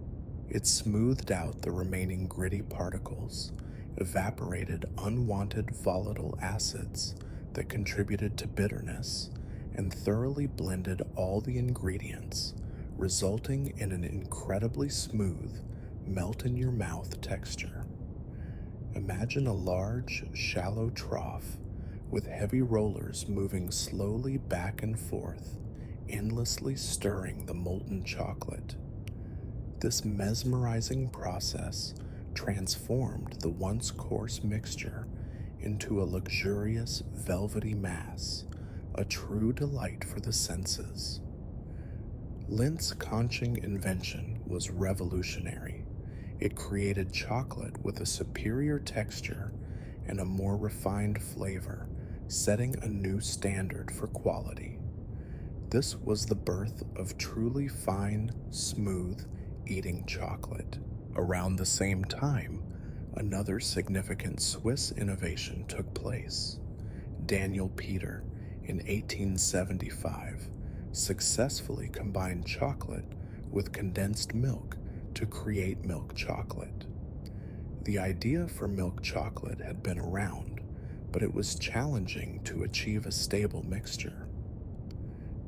It smoothed out the remaining gritty particles, evaporated unwanted volatile acids that contributed to bitterness, and thoroughly blended all the ingredients, resulting in an incredibly smooth, melt-in-your-mouth texture. Imagine a large, shallow trough with heavy rollers moving slowly back and forth, endlessly stirring the molten chocolate. This mesmerizing process transformed the once coarse mixture into a luxurious, velvety mass, a true delight for the senses. Lindt's conching invention was revolutionary. It created chocolate with a superior texture and a more refined flavor setting a new standard for quality. This was the birth of truly fine, smooth eating chocolate. Around the same time, another significant Swiss innovation took place. Daniel Peter, in 1875, successfully combined chocolate with condensed milk to create milk chocolate. The idea for milk chocolate had been around, but it was challenging to achieve a stable mixture.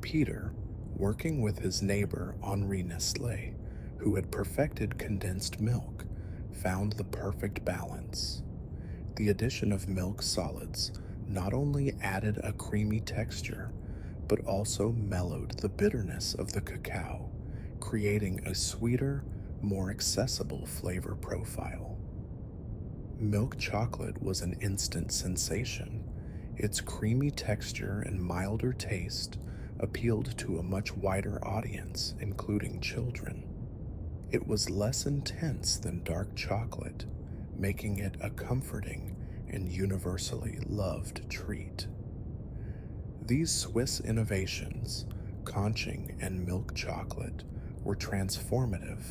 Peter, working with his neighbor Henri Nestlé, who had perfected condensed milk, found the perfect balance. The addition of milk solids not only added a creamy texture, but also mellowed the bitterness of the cacao, creating a sweeter, more accessible flavor profile. Milk chocolate was an instant sensation. Its creamy texture and milder taste appealed to a much wider audience, including children. It was less intense than dark chocolate, making it a comforting and universally loved treat. These Swiss innovations, conching and milk chocolate, were transformative.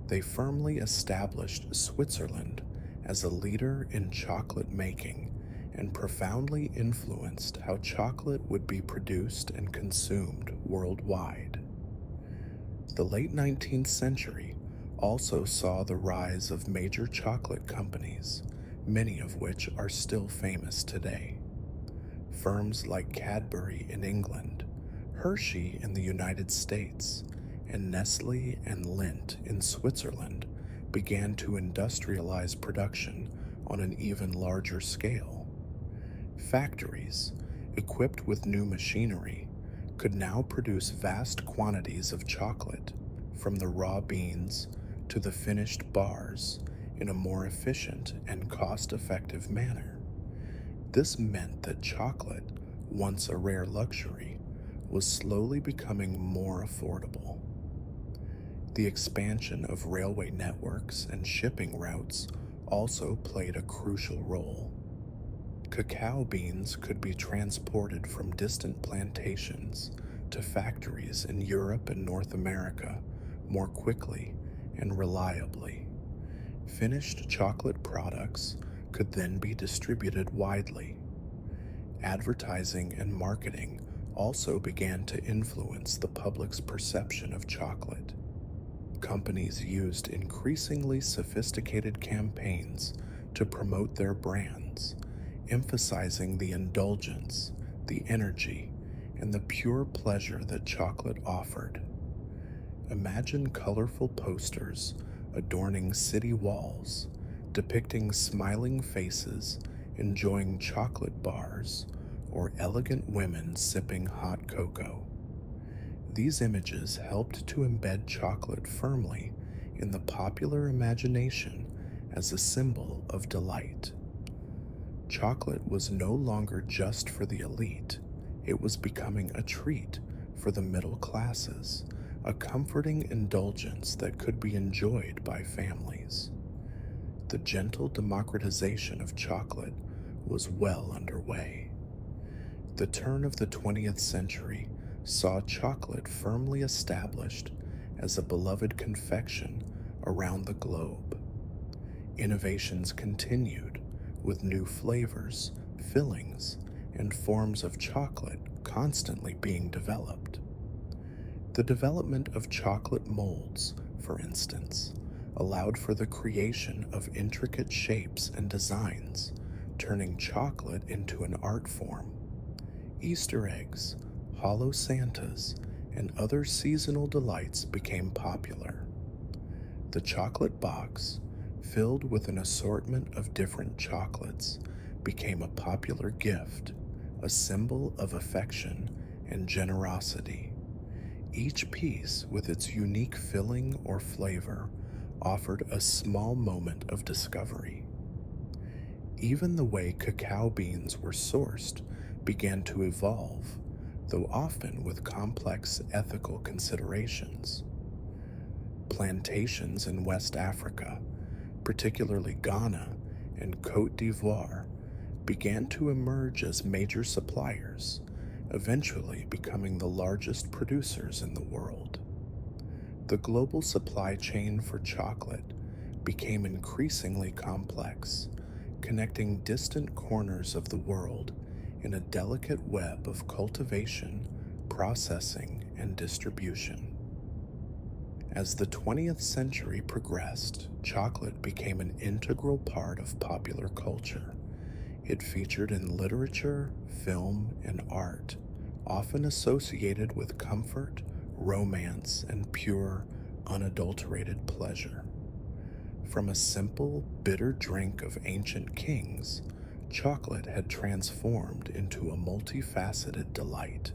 They firmly established Switzerland as a leader in chocolate making and profoundly influenced how chocolate would be produced and consumed worldwide. The late 19th century also saw the rise of major chocolate companies, many of which are still famous today. Firms like Cadbury in England, Hershey in the United States, and Nestle and Lindt in Switzerland began to industrialize production on an even larger scale. Factories, equipped with new machinery, could now produce vast quantities of chocolate, from the raw beans to the finished bars, in a more efficient and cost-effective manner. This meant that chocolate, once a rare luxury, was slowly becoming more affordable. The expansion of railway networks and shipping routes also played a crucial role. Cacao beans could be transported from distant plantations to factories in Europe and North America more quickly and reliably. Finished chocolate products could then be distributed widely. Advertising and marketing also began to influence the public's perception of chocolate. Companies used increasingly sophisticated campaigns to promote their brands, emphasizing the indulgence, the energy, and the pure pleasure that chocolate offered. Imagine colorful posters adorning city walls, depicting smiling faces enjoying chocolate bars, or elegant women sipping hot cocoa. These images helped to embed chocolate firmly in the popular imagination as a symbol of delight. Chocolate was no longer just for the elite, it was becoming a treat for the middle classes, a comforting indulgence that could be enjoyed by families. The gentle democratization of chocolate was well underway. The turn of the 20th century saw chocolate firmly established as a beloved confection around the globe. Innovations continued, with new flavors, fillings, and forms of chocolate constantly being developed. The development of chocolate molds, for instance, allowed for the creation of intricate shapes and designs, turning chocolate into an art form. Easter eggs, hollow Santas, and other seasonal delights became popular. The chocolate box, filled with an assortment of different chocolates, became a popular gift, a symbol of affection and generosity. Each piece, with its unique filling or flavor, offered a small moment of discovery. Even the way cacao beans were sourced began to evolve, though often with complex ethical considerations. Plantations in West Africa, particularly Ghana and Côte d'Ivoire, began to emerge as major suppliers, eventually becoming the largest producers in the world. The global supply chain for chocolate became increasingly complex, connecting distant corners of the world in a delicate web of cultivation, processing, and distribution. As the 20th century progressed, chocolate became an integral part of popular culture. It featured in literature, film, and art, often associated with comfort, romance, and pure, unadulterated pleasure. From a simple, bitter drink of ancient kings, chocolate had transformed into a multifaceted delight: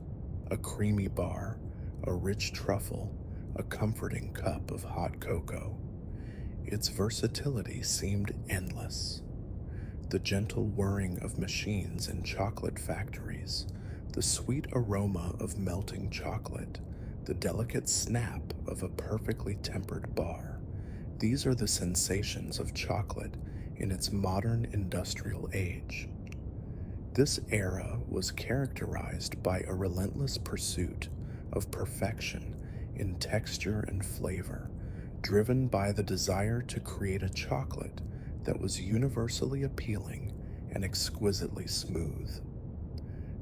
a creamy bar, a rich truffle, a comforting cup of hot cocoa. Its versatility seemed endless. The gentle whirring of machines in chocolate factories, the sweet aroma of melting chocolate, the delicate snap of a perfectly tempered bar. These are the sensations of chocolate in its modern industrial age. This era was characterized by a relentless pursuit of perfection in texture and flavor, driven by the desire to create a chocolate that was universally appealing and exquisitely smooth.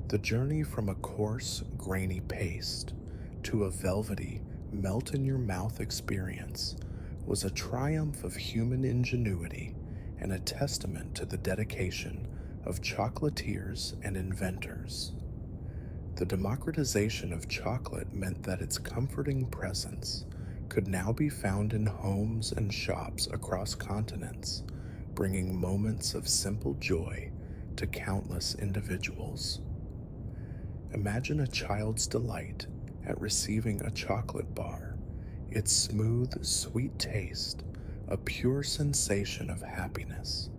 The journey from a coarse, grainy paste to a velvety, melt-in-your-mouth experience was a triumph of human ingenuity and a testament to the dedication of chocolatiers and inventors. The democratization of chocolate meant that its comforting presence could now be found in homes and shops across continents, bringing moments of simple joy to countless individuals. Imagine a child's delight at receiving a chocolate bar, its smooth, sweet taste, a pure sensation of happiness.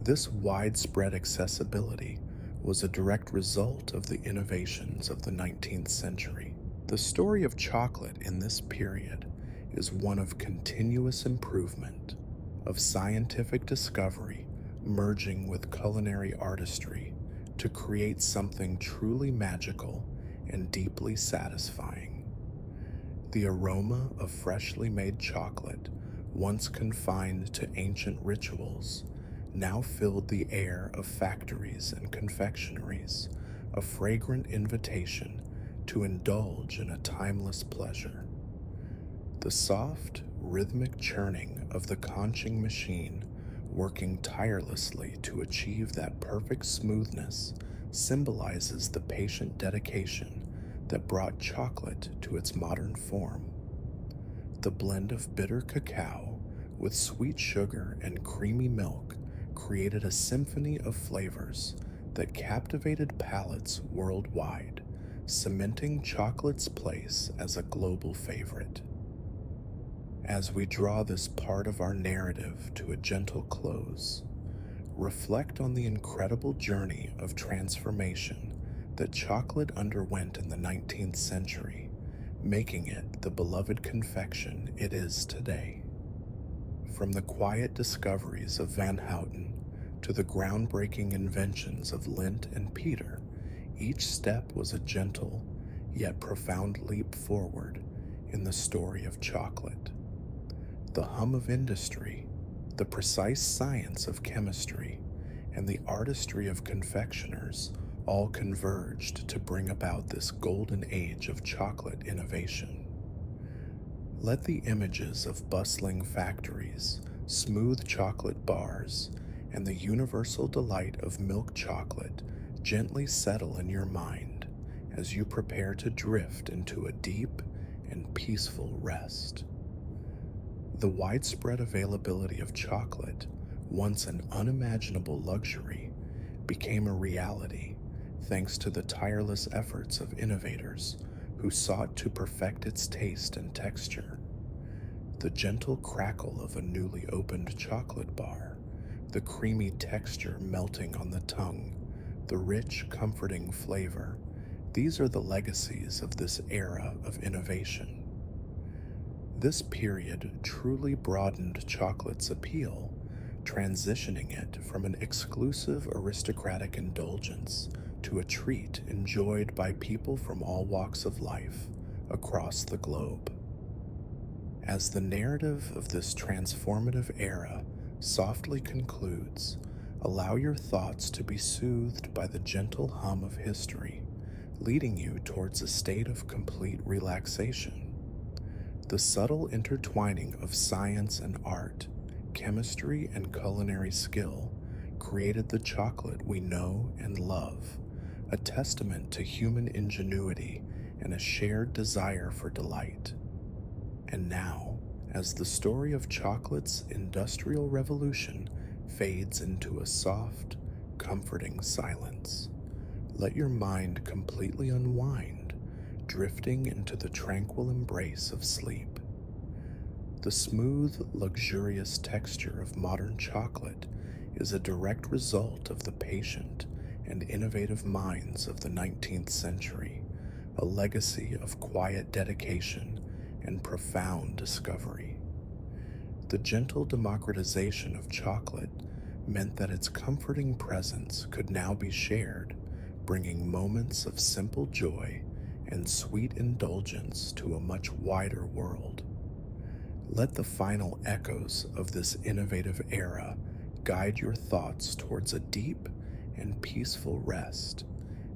This widespread accessibility was a direct result of the innovations of the 19th century. The story of chocolate in this period is one of continuous improvement, of scientific discovery merging with culinary artistry to create something truly magical and deeply satisfying. The aroma of freshly made chocolate, once confined to ancient rituals, now filled the air of factories and confectioneries, a fragrant invitation to indulge in a timeless pleasure. The soft, rhythmic churning of the conching machine, working tirelessly to achieve that perfect smoothness, symbolizes the patient dedication that brought chocolate to its modern form. The blend of bitter cacao with sweet sugar and creamy milk created a symphony of flavors that captivated palates worldwide, cementing chocolate's place as a global favorite. As we draw this part of our narrative to a gentle close, reflect on the incredible journey of transformation that chocolate underwent in the 19th century, making it the beloved confection it is today. From the quiet discoveries of Van Houten to the groundbreaking inventions of Lindt and Peter, each step was a gentle yet profound leap forward in the story of chocolate. The hum of industry, the precise science of chemistry, and the artistry of confectioners all converged to bring about this golden age of chocolate innovation. Let the images of bustling factories, smooth chocolate bars, and the universal delight of milk chocolate gently settle in your mind as you prepare to drift into a deep and peaceful rest. The widespread availability of chocolate, once an unimaginable luxury, became a reality thanks to the tireless efforts of innovators who sought to perfect its taste and texture. The gentle crackle of a newly opened chocolate bar, the creamy texture melting on the tongue, the rich, comforting flavor, these are the legacies of this era of innovation. This period truly broadened chocolate's appeal transitioning it from an exclusive aristocratic indulgence to a treat enjoyed by people from all walks of life across the globe. As the narrative of this transformative era softly concludes, allow your thoughts to be soothed by the gentle hum of history, leading you towards a state of complete relaxation. The subtle intertwining of science and art, chemistry and culinary skill created the chocolate we know and love, a testament to human ingenuity and a shared desire for delight. And now, as the story of chocolate's industrial revolution fades into a soft, comforting silence, let your mind completely unwind, drifting into the tranquil embrace of sleep. The smooth, luxurious texture of modern chocolate is a direct result of the patient and innovative minds of the 19th century, a legacy of quiet dedication and profound discovery. The gentle democratization of chocolate meant that its comforting presence could now be shared, bringing moments of simple joy and sweet indulgence to a much wider world. Let the final echoes of this innovative era guide your thoughts towards a deep and peaceful rest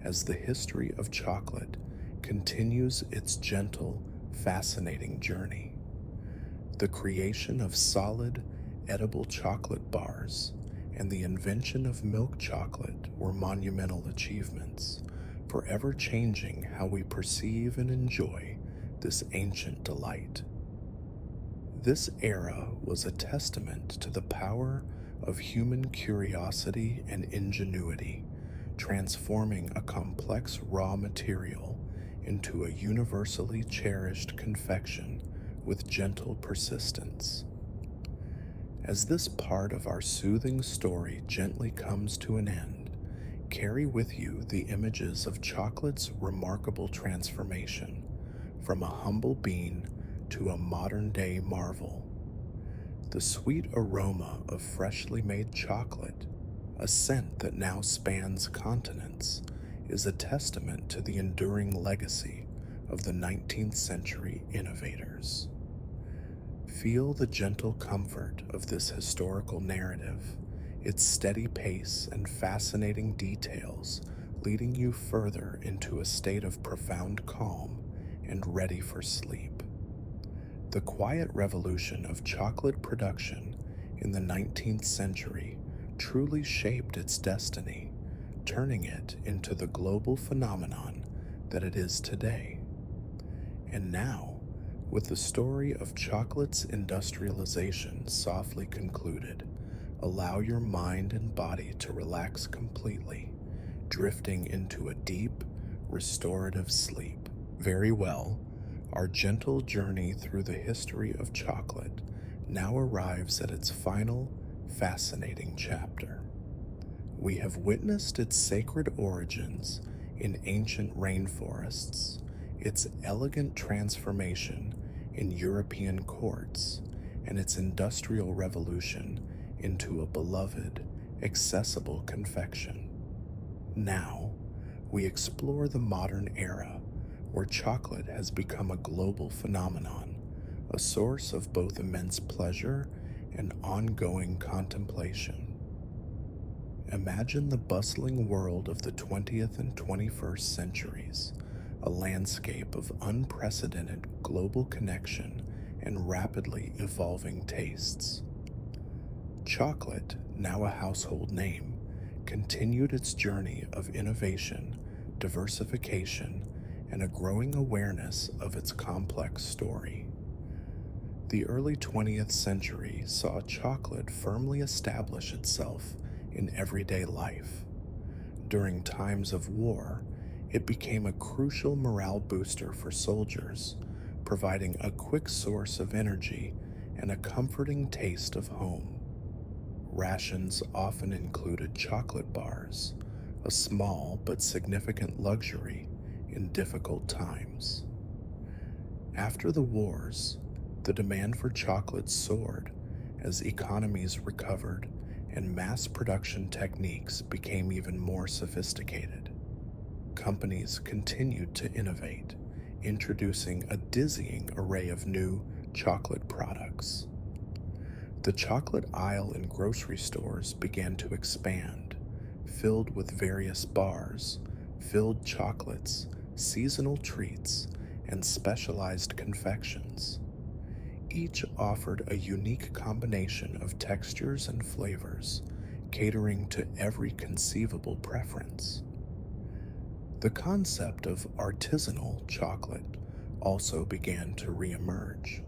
as the history of chocolate continues its gentle, fascinating journey. The creation of solid, edible chocolate bars and the invention of milk chocolate were monumental achievements, forever changing how we perceive and enjoy this ancient delight. This era was a testament to the power of human curiosity and ingenuity, transforming a complex raw material into a universally cherished confection with gentle persistence. As this part of our soothing story gently comes to an end, carry with you the images of chocolate's remarkable transformation from a humble bean to a modern-day marvel. The sweet aroma of freshly made chocolate, a scent that now spans continents, is a testament to the enduring legacy of the 19th century innovators. Feel the gentle comfort of this historical narrative, its steady pace and fascinating details leading you further into a state of profound calm and ready for sleep. The quiet revolution of chocolate production in the 19th century truly shaped its destiny, turning it into the global phenomenon that it is today. And now, with the story of chocolate's industrialization softly concluded, allow your mind and body to relax completely, drifting into a deep, restorative sleep. Very well, our gentle journey through the history of chocolate now arrives at its final, fascinating chapter. We have witnessed its sacred origins in ancient rainforests, its elegant transformation in European courts, and its industrial revolution into a beloved, accessible confection. Now, we explore the modern era where chocolate has become a global phenomenon, a source of both immense pleasure and ongoing contemplation. Imagine the bustling world of the 20th and 21st centuries, a landscape of unprecedented global connection and rapidly evolving tastes. Chocolate, now a household name, continued its journey of innovation, diversification, and a growing awareness of its complex story. The early 20th century saw chocolate firmly establish itself in everyday life. During times of war, it became a crucial morale booster for soldiers, providing a quick source of energy and a comforting taste of home. Rations often included chocolate bars, a small but significant luxury in difficult times. After the wars, the demand for chocolate soared as economies recovered and mass production techniques became even more sophisticated. Companies continued to innovate, introducing a dizzying array of new chocolate products. The chocolate aisle in grocery stores began to expand, filled with various bars, filled chocolates, seasonal treats, and specialized confections. Each offered a unique combination of textures and flavors, catering to every conceivable preference. The concept of artisanal chocolate also began to reemerge.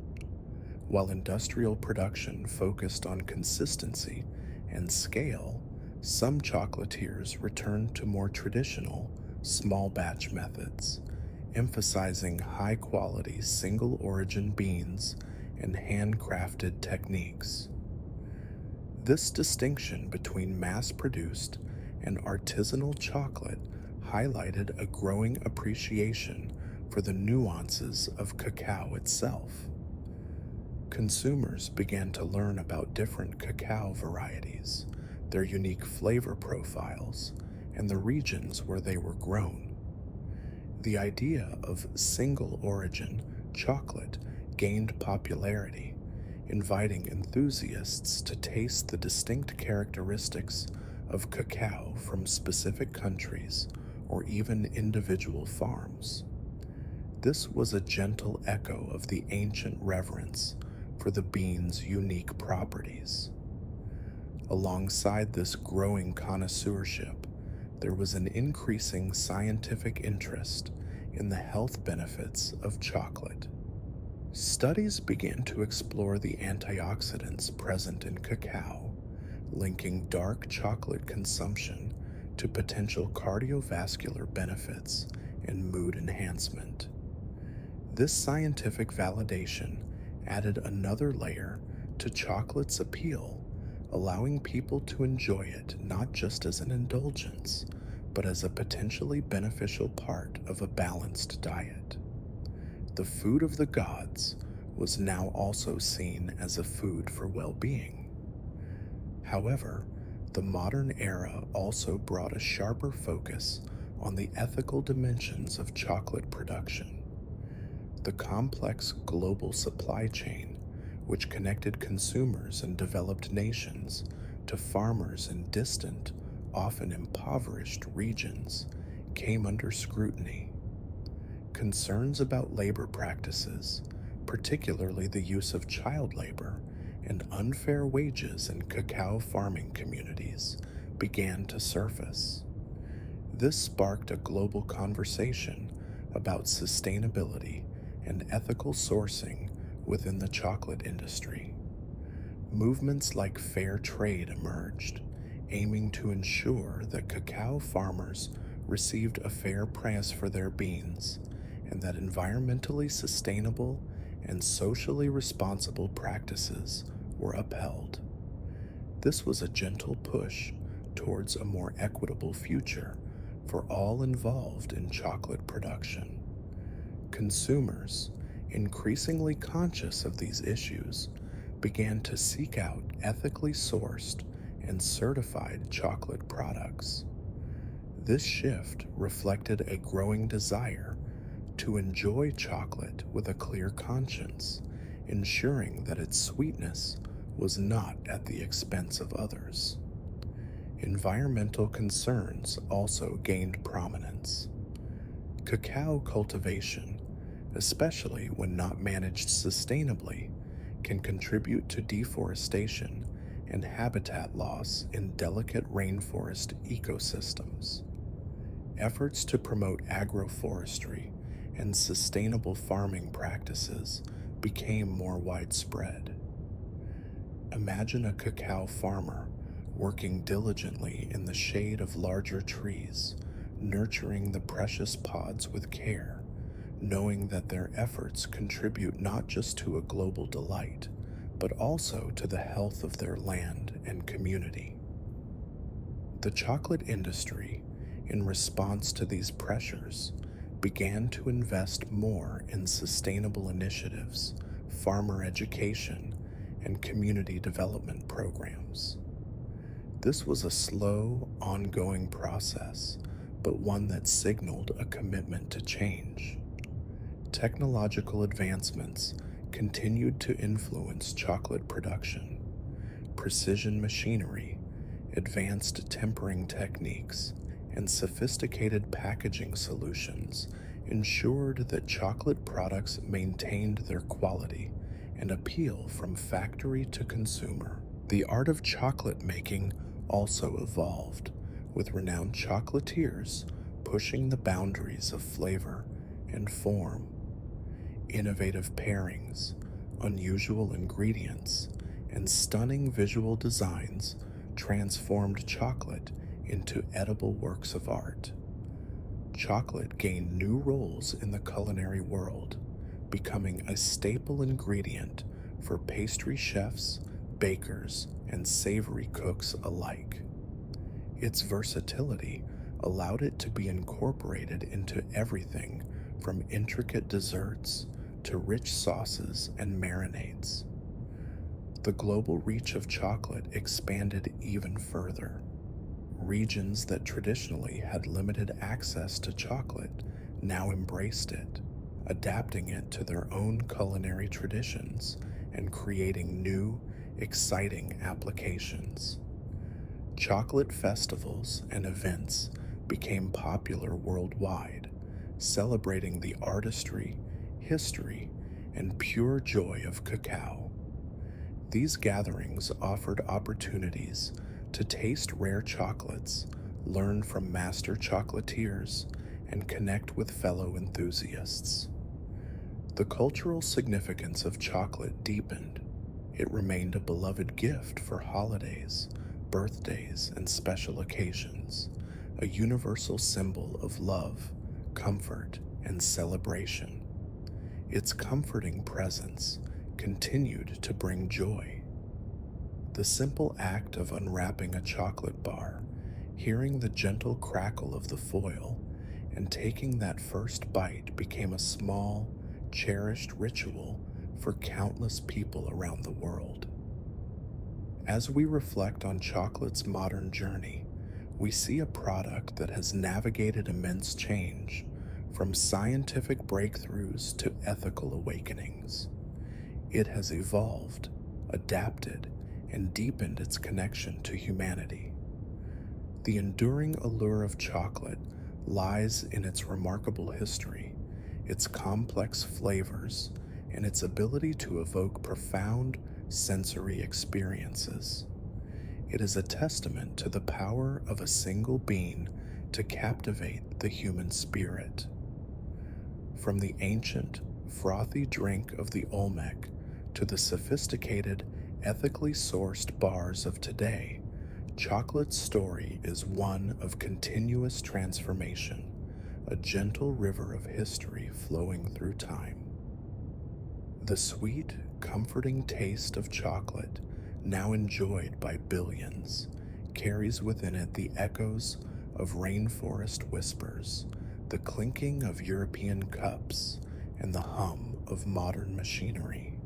While industrial production focused on consistency and scale, some chocolatiers returned to more traditional, small batch methods, emphasizing high quality single origin beans and handcrafted techniques. This distinction between mass produced and artisanal chocolate highlighted a growing appreciation for the nuances of cacao itself. Consumers began to learn about different cacao varieties, their unique flavor profiles, and the regions where they were grown. The idea of single origin chocolate gained popularity, inviting enthusiasts to taste the distinct characteristics of cacao from specific countries or even individual farms. This was a gentle echo of the ancient reverence for the bean's unique properties. Alongside this growing connoisseurship, there was an increasing scientific interest in the health benefits of chocolate. Studies began to explore the antioxidants present in cacao, linking dark chocolate consumption to potential cardiovascular benefits and mood enhancement. This scientific validation added another layer to chocolate's appeal, allowing people to enjoy it not just as an indulgence, but as a potentially beneficial part of a balanced diet. The food of the gods was now also seen as a food for well-being. However, the modern era also brought a sharper focus on the ethical dimensions of chocolate production. The complex global supply chain, which connected consumers in developed nations to farmers in distant, often impoverished regions, came under scrutiny. Concerns about labor practices, particularly the use of child labor and unfair wages in cacao farming communities, began to surface. This sparked a global conversation about sustainability and ethical sourcing within the chocolate industry. Movements like fair trade emerged, aiming to ensure that cacao farmers received a fair price for their beans and that environmentally sustainable and socially responsible practices were upheld. This was a gentle push towards a more equitable future for all involved in chocolate production. Consumers, increasingly conscious of these issues, began to seek out ethically sourced and certified chocolate products. This shift reflected a growing desire to enjoy chocolate with a clear conscience, ensuring that its sweetness was not at the expense of others. Environmental concerns also gained prominence. Cacao cultivation, especially when not managed sustainably, can contribute to deforestation and habitat loss in delicate rainforest ecosystems. Efforts to promote agroforestry and sustainable farming practices became more widespread. Imagine a cacao farmer working diligently in the shade of larger trees, nurturing the precious pods with care, knowing that their efforts contribute not just to a global delight, but also to the health of their land and community. The chocolate industry, in response to these pressures, began to invest more in sustainable initiatives, farmer education, and community development programs. This was a slow, ongoing process, but one that signaled a commitment to change. Technological advancements continued to influence chocolate production. Precision machinery, advanced tempering techniques, and sophisticated packaging solutions ensured that chocolate products maintained their quality and appeal from factory to consumer. The art of chocolate making also evolved, with renowned chocolatiers pushing the boundaries of flavor and form. Innovative pairings, unusual ingredients, and stunning visual designs transformed chocolate into edible works of art. Chocolate gained new roles in the culinary world, becoming a staple ingredient for pastry chefs, bakers, and savory cooks alike. Its versatility allowed it to be incorporated into everything from intricate desserts to rich sauces and marinades. The global reach of chocolate expanded even further. Regions that traditionally had limited access to chocolate now embraced it, adapting it to their own culinary traditions and creating new, exciting applications. Chocolate festivals and events became popular worldwide, celebrating the artistry, history, and pure joy of cacao. These gatherings offered opportunities to taste rare chocolates, learn from master chocolatiers, and connect with fellow enthusiasts. The cultural significance of chocolate deepened. It remained a beloved gift for holidays, birthdays, and special occasions, a universal symbol of love, comfort, and celebration. Its comforting presence continued to bring joy. The simple act of unwrapping a chocolate bar, hearing the gentle crackle of the foil, and taking that first bite became a small, cherished ritual for countless people around the world. As we reflect on chocolate's modern journey, we see a product that has navigated immense change, from scientific breakthroughs to ethical awakenings. It has evolved, adapted, and deepened its connection to humanity. The enduring allure of chocolate lies in its remarkable history, its complex flavors, and its ability to evoke profound sensory experiences. It is a testament to the power of a single bean to captivate the human spirit. From the ancient, frothy drink of the Olmec to the sophisticated, ethically sourced bars of today, chocolate's story is one of continuous transformation, a gentle river of history flowing through time. The sweet, comforting taste of chocolate, now enjoyed by billions, carries within it the echoes of rainforest whispers, the clinking of European cups, and the hum of modern machinery.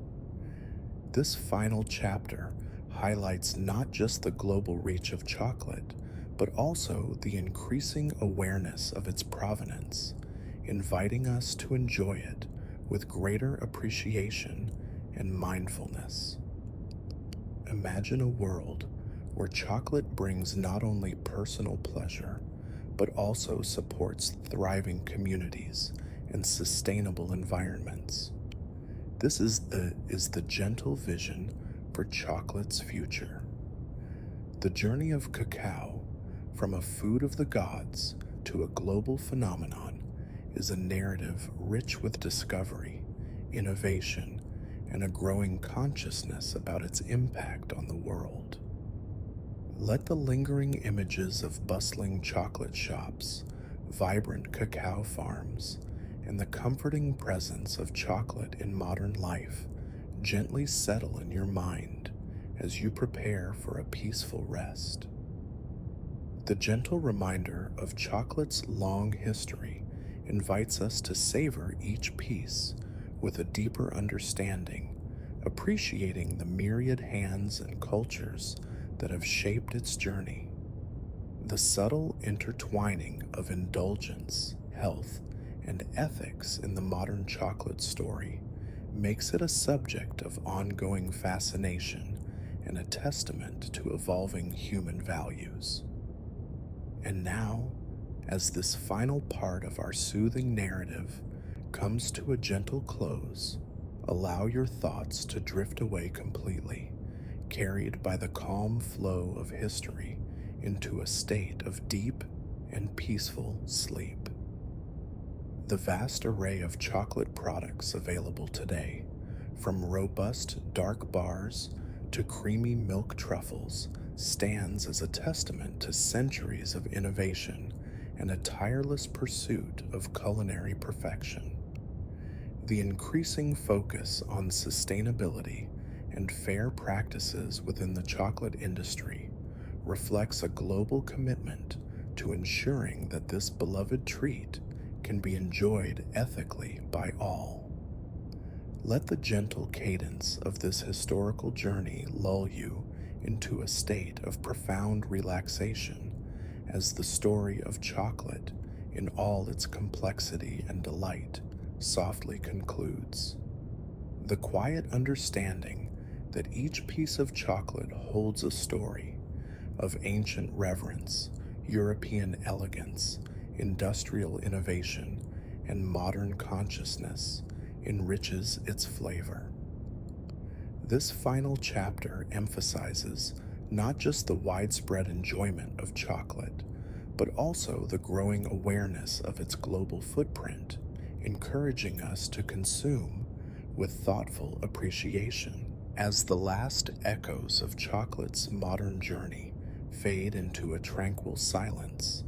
This final chapter highlights not just the global reach of chocolate, but also the increasing awareness of its provenance, inviting us to enjoy it with greater appreciation and mindfulness. Imagine a world where chocolate brings not only personal pleasure, but also supports thriving communities and sustainable environments. This is the gentle vision for chocolate's future. The journey of cacao, from a food of the gods to a global phenomenon, is a narrative rich with discovery, innovation, and a growing consciousness about its impact on the world. Let the lingering images of bustling chocolate shops, vibrant cacao farms, and the comforting presence of chocolate in modern life gently settle in your mind as you prepare for a peaceful rest. The gentle reminder of chocolate's long history invites us to savor each piece with a deeper understanding, appreciating the myriad hands and cultures that have shaped its journey. The subtle intertwining of indulgence, health, and ethics in the modern chocolate story makes it a subject of ongoing fascination and a testament to evolving human values. And now, as this final part of our soothing narrative comes to a gentle close, allow your thoughts to drift away completely, carried by the calm flow of history into a state of deep and peaceful sleep. The vast array of chocolate products available today, from robust dark bars to creamy milk truffles, stands as a testament to centuries of innovation and a tireless pursuit of culinary perfection. The increasing focus on sustainability and fair practices within the chocolate industry reflects a global commitment to ensuring that this beloved treat can be enjoyed ethically by all. Let the gentle cadence of this historical journey lull you into a state of profound relaxation as the story of chocolate, in all its complexity and delight, softly concludes. The quiet understanding that each piece of chocolate holds a story of ancient reverence, European elegance, industrial innovation, and modern consciousness enriches its flavor. This final chapter emphasizes not just the widespread enjoyment of chocolate, but also the growing awareness of its global footprint, encouraging us to consume with thoughtful appreciation. As the last echoes of chocolate's modern journey fade into a tranquil silence,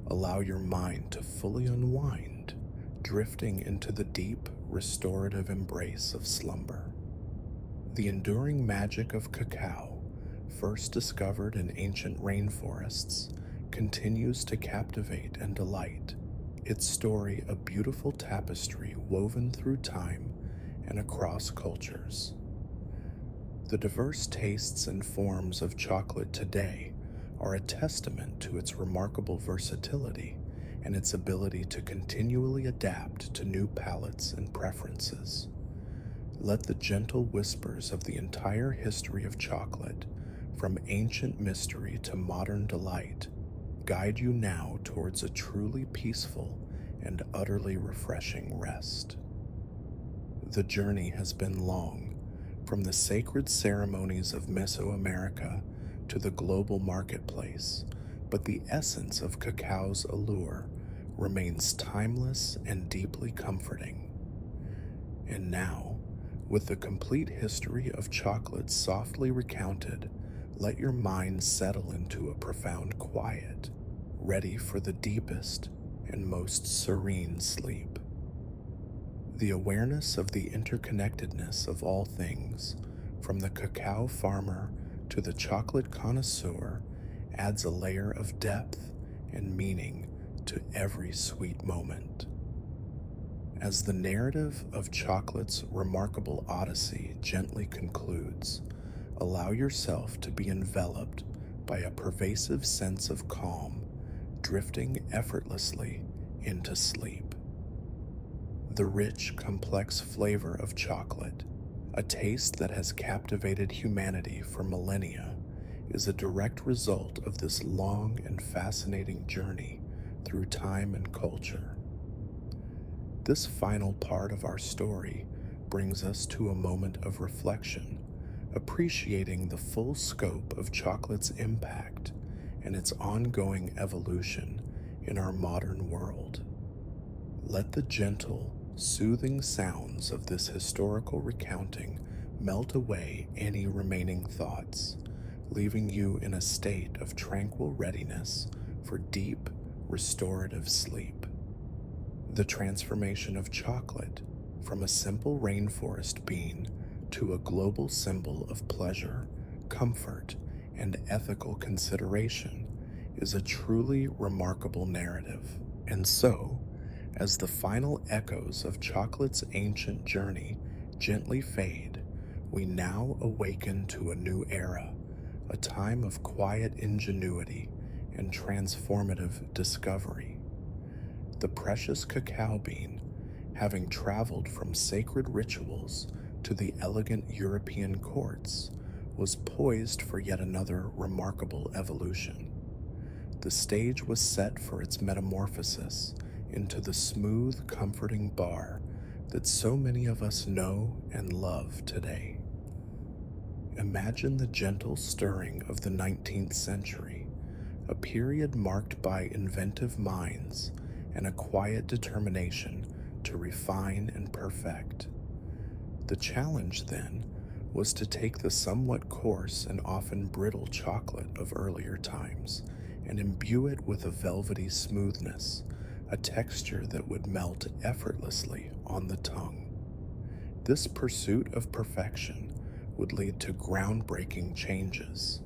allow your mind to fully unwind, drifting into the deep, restorative embrace of slumber. The enduring magic of cacao, first discovered in ancient rainforests, continues to captivate and delight, its story a beautiful tapestry woven through time and across cultures. The diverse tastes and forms of chocolate today are a testament to its remarkable versatility and its ability to continually adapt to new palates and preferences. Let the gentle whispers of the entire history of chocolate, from ancient mystery to modern delight, guide you now towards a truly peaceful and utterly refreshing rest. The journey has been long, from the sacred ceremonies of Mesoamerica to the global marketplace, but the essence of cacao's allure remains timeless and deeply comforting. And now, with the complete history of chocolate softly recounted, let your mind settle into a profound quiet, ready for the deepest and most serene sleep. The awareness of the interconnectedness of all things, from the cacao farmer to the chocolate connoisseur, adds a layer of depth and meaning to every sweet moment. As the narrative of chocolate's remarkable odyssey gently concludes, allow yourself to be enveloped by a pervasive sense of calm, drifting effortlessly into sleep. The rich, complex flavor of chocolate, a taste that has captivated humanity for millennia, is a direct result of this long and fascinating journey through time and culture. This final part of our story brings us to a moment of reflection, appreciating the full scope of chocolate's impact and its ongoing evolution in our modern world. Let the gentle, soothing sounds of this historical recounting melt away any remaining thoughts, leaving you in a state of tranquil readiness for deep, restorative sleep. The transformation of chocolate from a simple rainforest bean to a global symbol of pleasure, comfort, and ethical consideration is a truly remarkable narrative. And so, as the final echoes of chocolate's ancient journey gently fade, we now awaken to a new era, a time of quiet ingenuity and transformative discovery. The precious cacao bean, having traveled from sacred rituals to the elegant European courts, was poised for yet another remarkable evolution. The stage was set for its metamorphosis into the smooth, comforting bar that so many of us know and love today. Imagine the gentle stirring of the 19th century, a period marked by inventive minds and a quiet determination to refine and perfect. The challenge, then, was to take the somewhat coarse and often brittle chocolate of earlier times and imbue it with a velvety smoothness, a texture that would melt effortlessly on the tongue. This pursuit of perfection would lead to groundbreaking changes.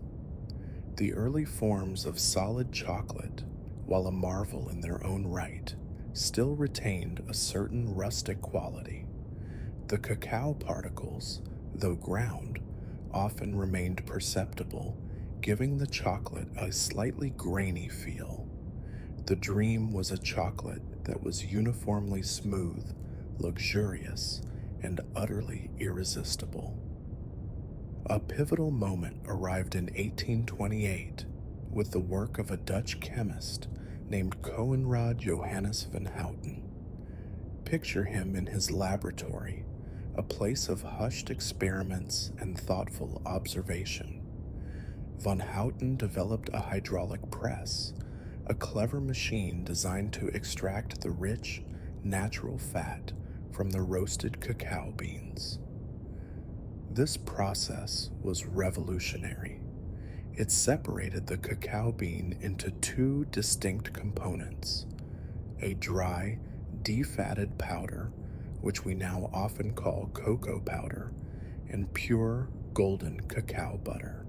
The early forms of solid chocolate, while a marvel in their own right, still retained a certain rustic quality. The cacao particles, though ground, often remained perceptible, giving the chocolate a slightly grainy feel. The dream was a chocolate that was uniformly smooth, luxurious, and utterly irresistible. A pivotal moment arrived in 1828 with the work of a Dutch chemist named Coenraad Johannes van Houten. Picture him in his laboratory, a place of hushed experiments and thoughtful observation. Van Houten developed a hydraulic press, a clever machine designed to extract the rich, natural fat from the roasted cacao beans. This process was revolutionary. It separated the cacao bean into two distinct components: a dry, defatted powder, which we now often call cocoa powder, and pure, golden cacao butter.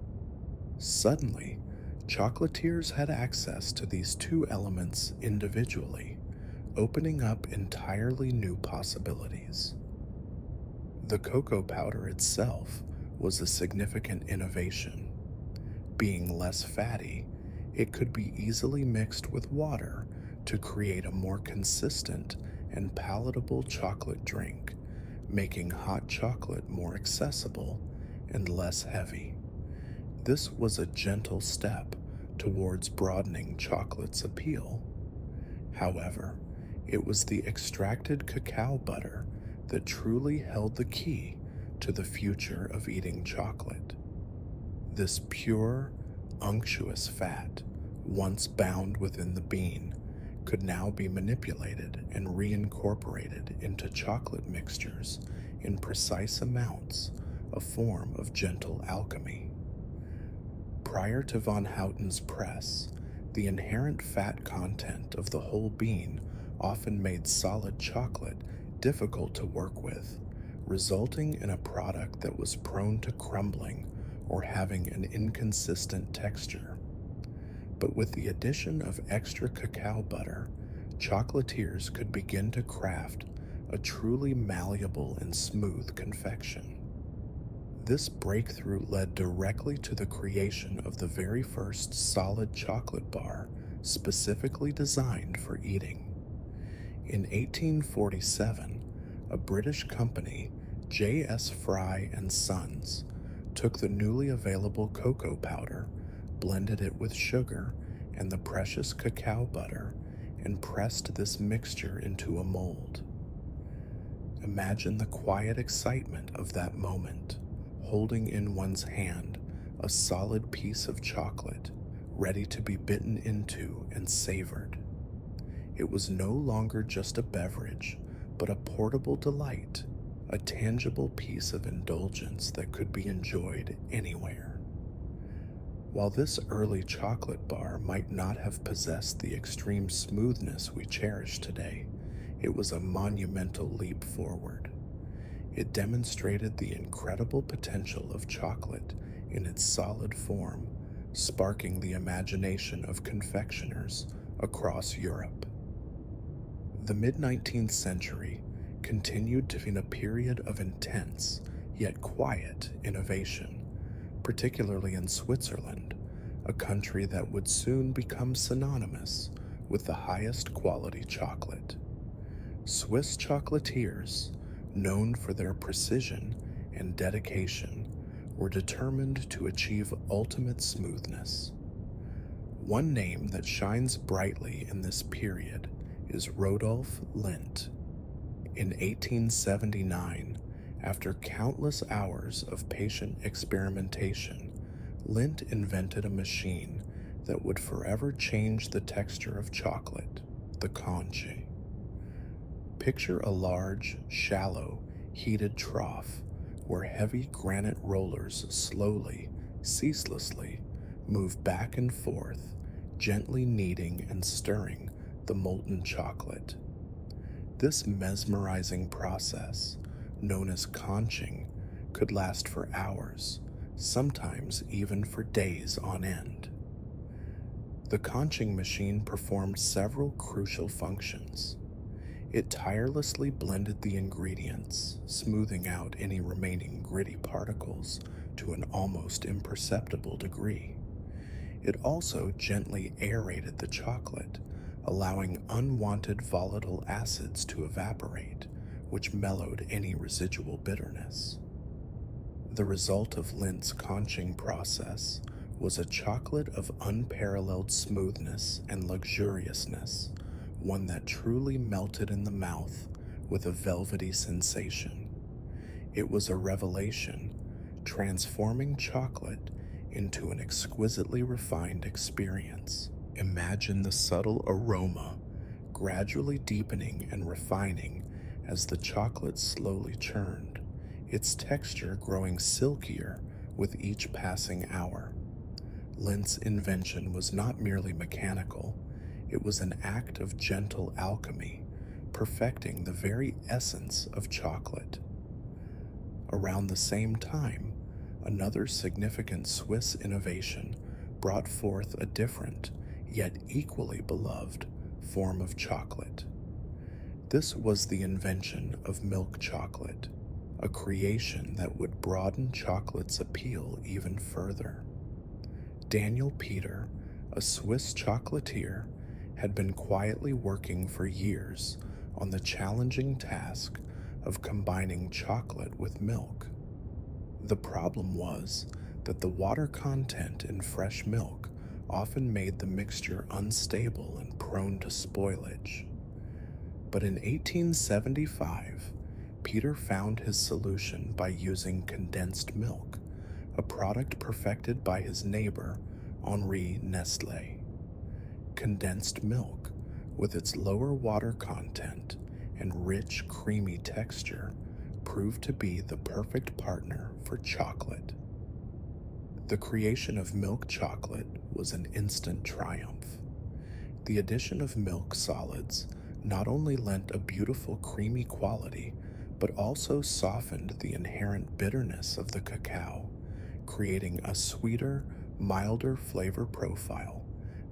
Suddenly, chocolatiers had access to these two elements individually, opening up entirely new possibilities. The cocoa powder itself was a significant innovation. Being less fatty, it could be easily mixed with water to create a more consistent and palatable chocolate drink, making hot chocolate more accessible and less heavy. This was a gentle step towards broadening chocolate's appeal. However, it was the extracted cacao butter that truly held the key to the future of eating chocolate. This pure, unctuous fat, once bound within the bean, could now be manipulated and reincorporated into chocolate mixtures in precise amounts, a form of gentle alchemy. Prior to von Houten's press, the inherent fat content of the whole bean often made solid chocolate difficult to work with, resulting in a product that was prone to crumbling or having an inconsistent texture. But with the addition of extra cacao butter, chocolatiers could begin to craft a truly malleable and smooth confection. This breakthrough led directly to the creation of the very first solid chocolate bar specifically designed for eating. In 1847, a British company, J.S. Fry and Sons, took the newly available cocoa powder, blended it with sugar and the precious cacao butter, and pressed this mixture into a mold. Imagine the quiet excitement of that moment, holding in one's hand a solid piece of chocolate, ready to be bitten into and savored. It was no longer just a beverage, but a portable delight, a tangible piece of indulgence that could be enjoyed anywhere. While this early chocolate bar might not have possessed the extreme smoothness we cherish today, it was a monumental leap forward. It demonstrated the incredible potential of chocolate in its solid form, sparking the imagination of confectioners across Europe. The mid-19th century continued to be a period of intense, yet quiet innovation, particularly in Switzerland, a country that would soon become synonymous with the highest quality chocolate. Swiss chocolatiers, known for their precision and dedication, were determined to achieve ultimate smoothness. One name that shines brightly in this period is Rodolphe Lindt. In 1879, after countless hours of patient experimentation, Lindt invented a machine that would forever change the texture of chocolate, the conche. Picture a large, shallow, heated trough where heavy granite rollers slowly, ceaselessly move back and forth, gently kneading and stirring the molten chocolate. This mesmerizing process, known as conching, could last for hours, sometimes even for days on end. The conching machine performed several crucial functions. It tirelessly blended the ingredients, smoothing out any remaining gritty particles to an almost imperceptible degree. It also gently aerated the chocolate, allowing unwanted volatile acids to evaporate, which mellowed any residual bitterness. The result of Lindt's conching process was a chocolate of unparalleled smoothness and luxuriousness, one that truly melted in the mouth with a velvety sensation. It was a revelation, transforming chocolate into an exquisitely refined experience. Imagine the subtle aroma gradually deepening and refining as the chocolate slowly churned, its texture growing silkier with each passing hour. Lindt's invention was not merely mechanical, it was an act of gentle alchemy, perfecting the very essence of chocolate. Around the same time, another significant Swiss innovation brought forth a different, yet equally beloved, form of chocolate. This was the invention of milk chocolate, a creation that would broaden chocolate's appeal even further. Daniel Peter, a Swiss chocolatier, had been quietly working for years on the challenging task of combining chocolate with milk. The problem was that the water content in fresh milk often made the mixture unstable and prone to spoilage. But in 1875, Peter found his solution by using condensed milk, a product perfected by his neighbor, Henri Nestlé. Condensed milk, with its lower water content and rich, creamy texture, proved to be the perfect partner for chocolate. The creation of milk chocolate was an instant triumph. The addition of milk solids not only lent a beautiful creamy quality, but also softened the inherent bitterness of the cacao, creating a sweeter, milder flavor profile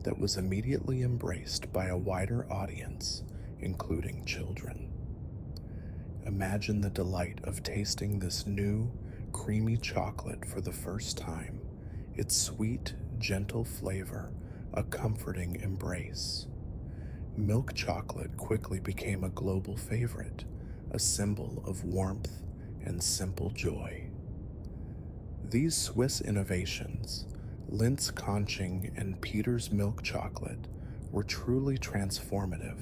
that was immediately embraced by a wider audience, including children. Imagine the delight of tasting this new, creamy chocolate for the first time, its sweet, gentle flavor, a comforting embrace. Milk chocolate quickly became a global favorite, a symbol of warmth and simple joy. These Swiss innovations, Lindt's conching and Peter's milk chocolate, were truly transformative.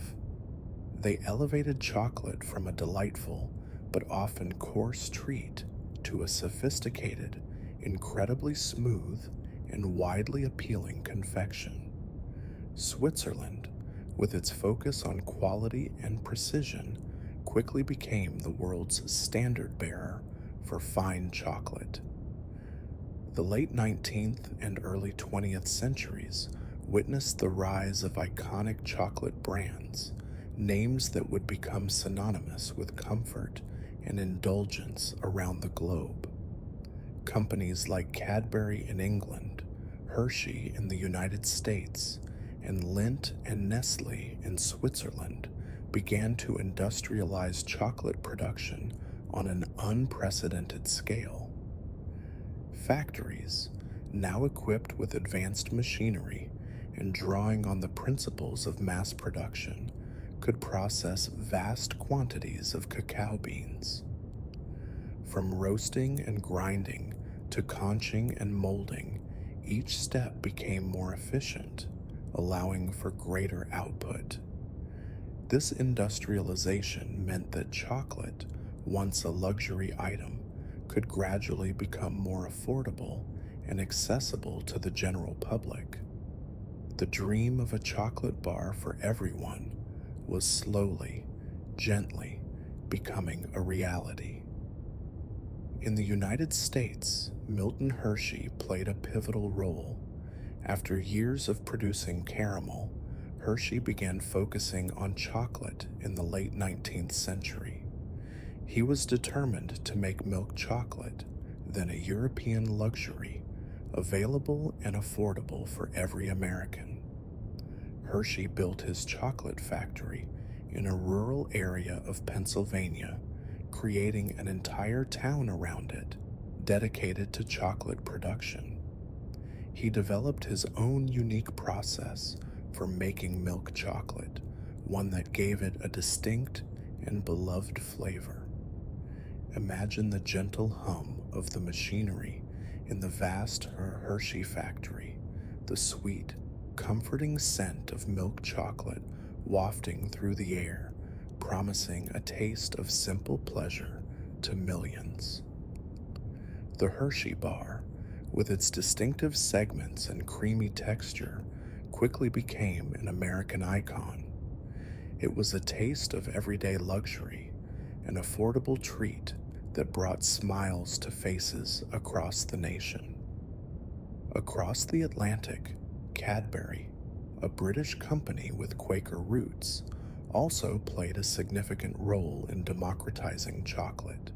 They elevated chocolate from a delightful but often coarse treat to a sophisticated, incredibly smooth, and widely appealing confection. Switzerland, with its focus on quality and precision, quickly became the world's standard bearer for fine chocolate. The late 19th and early 20th centuries witnessed the rise of iconic chocolate brands, names that would become synonymous with comfort and indulgence around the globe. Companies like Cadbury in England, Hershey in the United States, and Lindt and Nestle in Switzerland began to industrialize chocolate production on an unprecedented scale. Factories, now equipped with advanced machinery and drawing on the principles of mass production, could process vast quantities of cacao beans. From roasting and grinding to conching and molding, each step became more efficient, allowing for greater output. This industrialization meant that chocolate, once a luxury item, could gradually become more affordable and accessible to the general public. The dream of a chocolate bar for everyone was slowly, gently becoming a reality. In the United States, Milton Hershey played a pivotal role. After years of producing caramel, Hershey began focusing on chocolate in the late 19th century. He was determined to make milk chocolate, then a European luxury, available and affordable for every American. Hershey built his chocolate factory in a rural area of Pennsylvania, creating an entire town around it, dedicated to chocolate production. He developed his own unique process for making milk chocolate, one that gave it a distinct and beloved flavor. Imagine the gentle hum of the machinery in the vast Hershey factory, the sweet, comforting scent of milk chocolate wafting through the air, promising a taste of simple pleasure to millions. The Hershey bar, with its distinctive segments and creamy texture, quickly became an American icon. It was a taste of everyday luxury, an affordable treat that brought smiles to faces across the nation. Across the Atlantic, Cadbury, a British company with Quaker roots, also played a significant role in democratizing chocolate.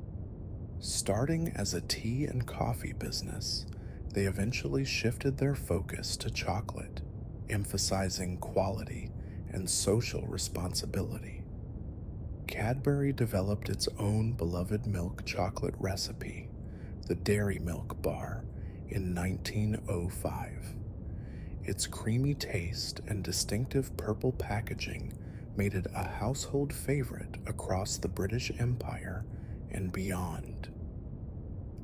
Starting as a tea and coffee business, they eventually shifted their focus to chocolate, emphasizing quality and social responsibility. Cadbury developed its own beloved milk chocolate recipe, the Dairy Milk Bar, in 1905. Its creamy taste and distinctive purple packaging made it a household favorite across the British Empire and beyond.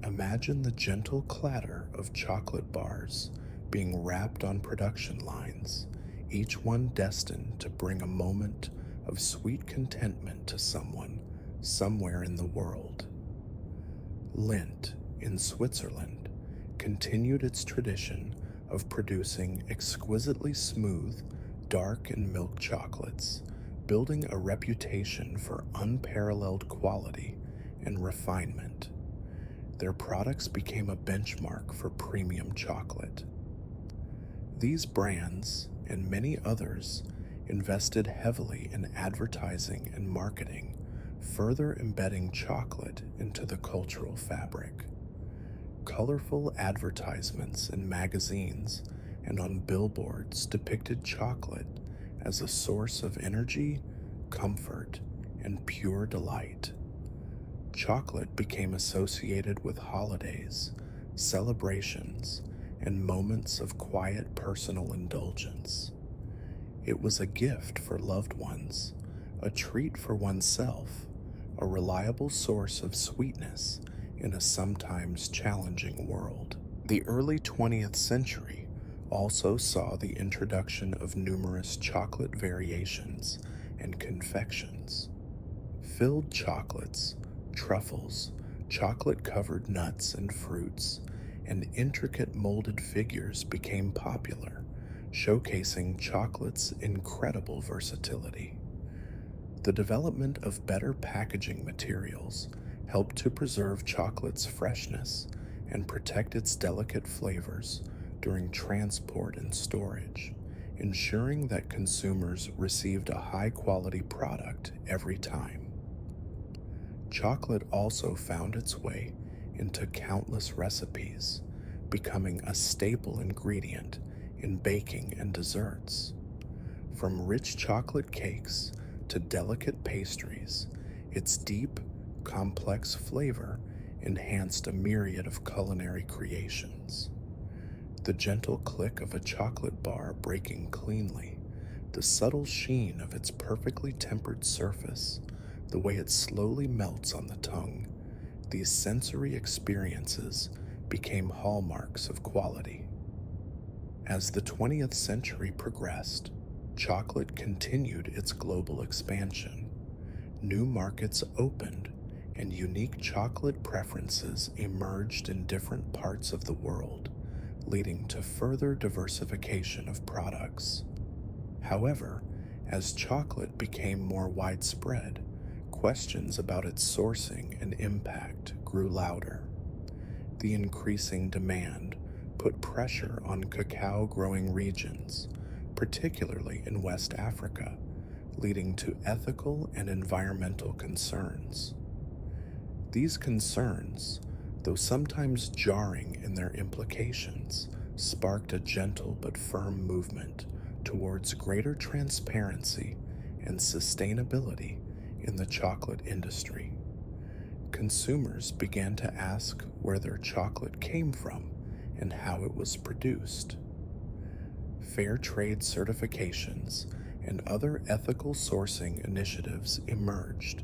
Imagine the gentle clatter of chocolate bars being wrapped on production lines, each one destined to bring a moment of sweet contentment to someone somewhere in the world. Lindt, in Switzerland, continued its tradition of producing exquisitely smooth, dark and milk chocolates, building a reputation for unparalleled quality and refinement. Their products became a benchmark for premium chocolate. These brands, and many others, invested heavily in advertising and marketing, further embedding chocolate into the cultural fabric. Colorful advertisements in magazines and on billboards depicted chocolate as a source of energy, comfort, and pure delight. Chocolate became associated with holidays, celebrations, and moments of quiet personal indulgence. It was a gift for loved ones, a treat for oneself, a reliable source of sweetness in a sometimes challenging world. The early 20th century also saw the introduction of numerous chocolate variations and confections. Filled chocolates, truffles, chocolate-covered nuts and fruits, and intricate molded figures became popular, showcasing chocolate's incredible versatility. The development of better packaging materials helped to preserve chocolate's freshness and protect its delicate flavors during transport and storage, ensuring that consumers received a high-quality product every time. Chocolate also found its way into countless recipes, becoming a staple ingredient in baking and desserts. From rich chocolate cakes to delicate pastries, its deep, complex flavor enhanced a myriad of culinary creations. The gentle click of a chocolate bar breaking cleanly, the subtle sheen of its perfectly tempered surface, the way it slowly melts on the tongue, these sensory experiences became hallmarks of quality. As the 20th century progressed, chocolate continued its global expansion. New markets opened, and unique chocolate preferences emerged in different parts of the world, leading to further diversification of products. However, as chocolate became more widespread, questions about its sourcing and impact grew louder. The increasing demand put pressure on cacao growing regions, particularly in West Africa, leading to ethical and environmental concerns. These concerns, though sometimes jarring in their implications, sparked a gentle but firm movement towards greater transparency and sustainability in the chocolate industry. Consumers began to ask where their chocolate came from and how it was produced. Fair trade certifications and other ethical sourcing initiatives emerged,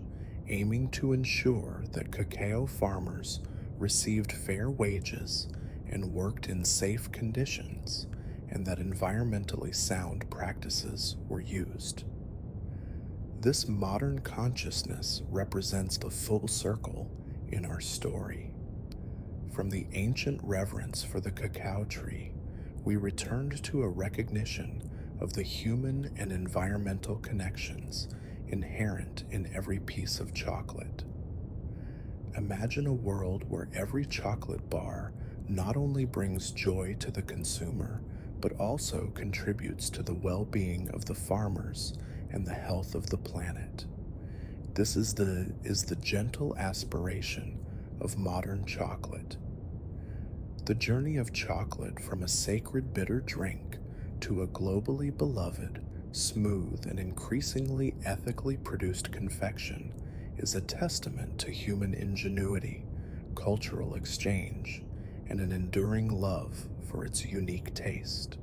aiming to ensure that cacao farmers received fair wages and worked in safe conditions, and that environmentally sound practices were used. This modern consciousness represents the full circle in our story. From the ancient reverence for the cacao tree, we returned to a recognition of the human and environmental connections inherent in every piece of chocolate. Imagine a world where every chocolate bar not only brings joy to the consumer, but also contributes to the well-being of the farmers and the health of the planet. This is the gentle aspiration of modern chocolate. The journey of chocolate from a sacred bitter drink to a globally beloved, smooth, and increasingly ethically produced confection is a testament to human ingenuity, cultural exchange, and an enduring love for its unique taste.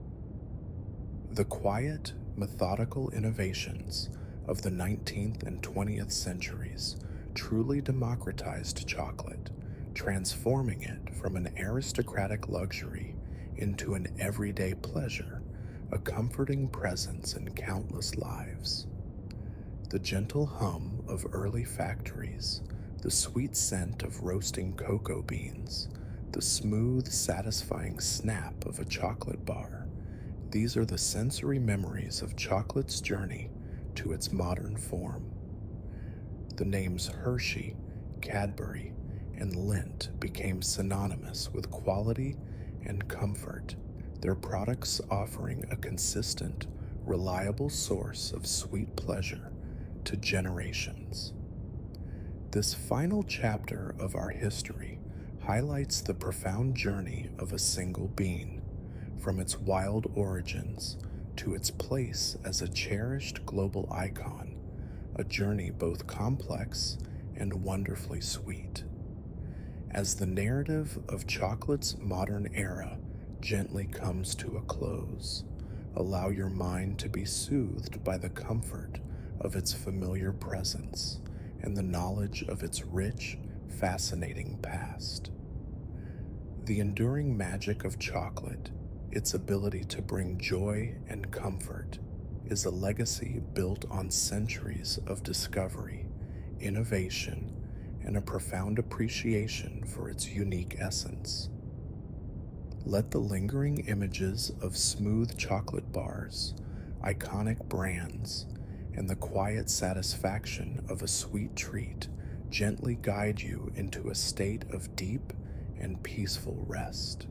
The quiet, methodical innovations of the 19th and 20th centuries truly democratized chocolate, transforming it from an aristocratic luxury into an everyday pleasure, a comforting presence in countless lives. The gentle hum of early factories, the sweet scent of roasting cocoa beans, the smooth, satisfying snap of a chocolate bar, these are the sensory memories of chocolate's journey to its modern form. The names Hershey, Cadbury, and Lindt became synonymous with quality and comfort, their products offering a consistent, reliable source of sweet pleasure to generations. This final chapter of our history highlights the profound journey of a single bean, from its wild origins to its place as a cherished global icon, a journey both complex and wonderfully sweet. As the narrative of chocolate's modern era gently comes to a close, allow your mind to be soothed by the comfort of its familiar presence and the knowledge of its rich, fascinating past. The enduring magic of chocolate, its ability to bring joy and comfort, is a legacy built on centuries of discovery, innovation, and a profound appreciation for its unique essence. Let the lingering images of smooth chocolate bars, iconic brands, and the quiet satisfaction of a sweet treat gently guide you into a state of deep and peaceful rest.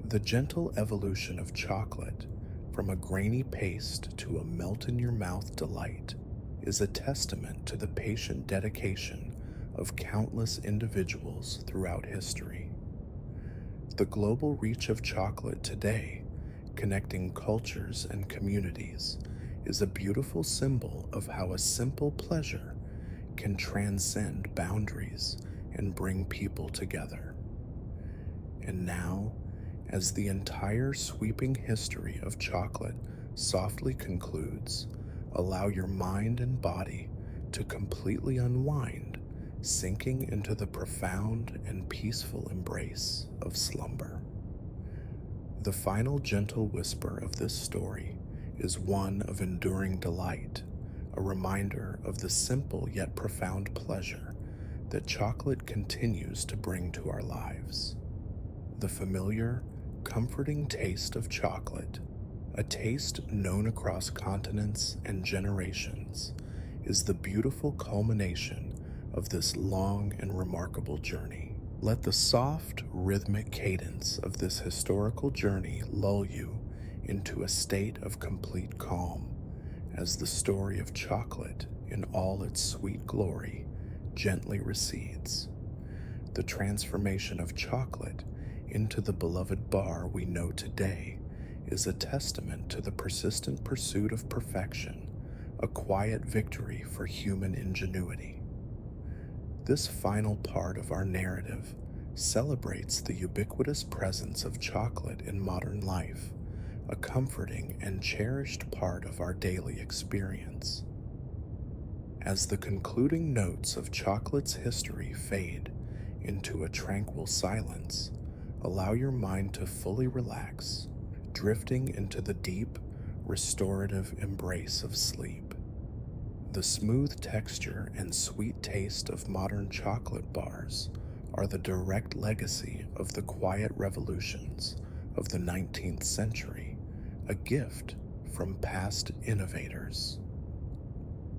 The gentle evolution of chocolate, from a grainy paste to a melt-in-your-mouth delight, is a testament to the patient dedication of countless individuals throughout history. The global reach of chocolate today, connecting cultures and communities, is a beautiful symbol of how a simple pleasure can transcend boundaries and bring people together. And now, as the entire sweeping history of chocolate softly concludes, allow your mind and body to completely unwind, sinking into the profound and peaceful embrace of slumber. The final gentle whisper of this story is one of enduring delight, a reminder of the simple yet profound pleasure that chocolate continues to bring to our lives. The familiar, comforting taste of chocolate, a taste known across continents and generations, is the beautiful culmination of this long and remarkable journey. Let the soft, rhythmic cadence of this historical journey lull you into a state of complete calm as the story of chocolate in all its sweet glory gently recedes. The transformation of chocolate into the beloved bar we know today is a testament to the persistent pursuit of perfection, a quiet victory for human ingenuity. This final part of our narrative celebrates the ubiquitous presence of chocolate in modern life, a comforting and cherished part of our daily experience. As the concluding notes of chocolate's history fade into a tranquil silence, allow your mind to fully relax, drifting into the deep, restorative embrace of sleep. The smooth texture and sweet taste of modern chocolate bars are the direct legacy of the quiet revolutions of the 19th century, a gift from past innovators.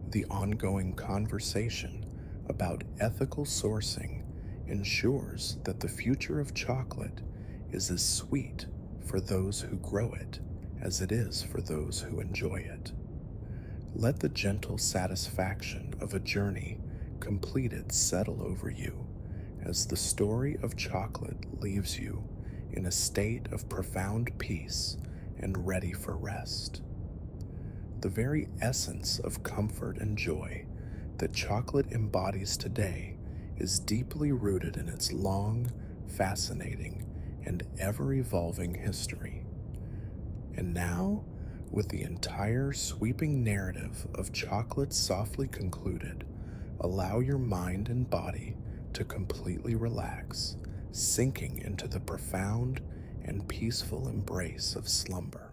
The ongoing conversation about ethical sourcing ensures that the future of chocolate is as sweet for those who grow it as it is for those who enjoy it. Let the gentle satisfaction of a journey completed settle over you as the story of chocolate leaves you in a state of profound peace and ready for rest. The very essence of comfort and joy that chocolate embodies today is deeply rooted in its long, fascinating, and ever-evolving history. And now, with the entire sweeping narrative of chocolate softly concluded, allow your mind and body to completely relax, sinking into the profound and peaceful embrace of slumber.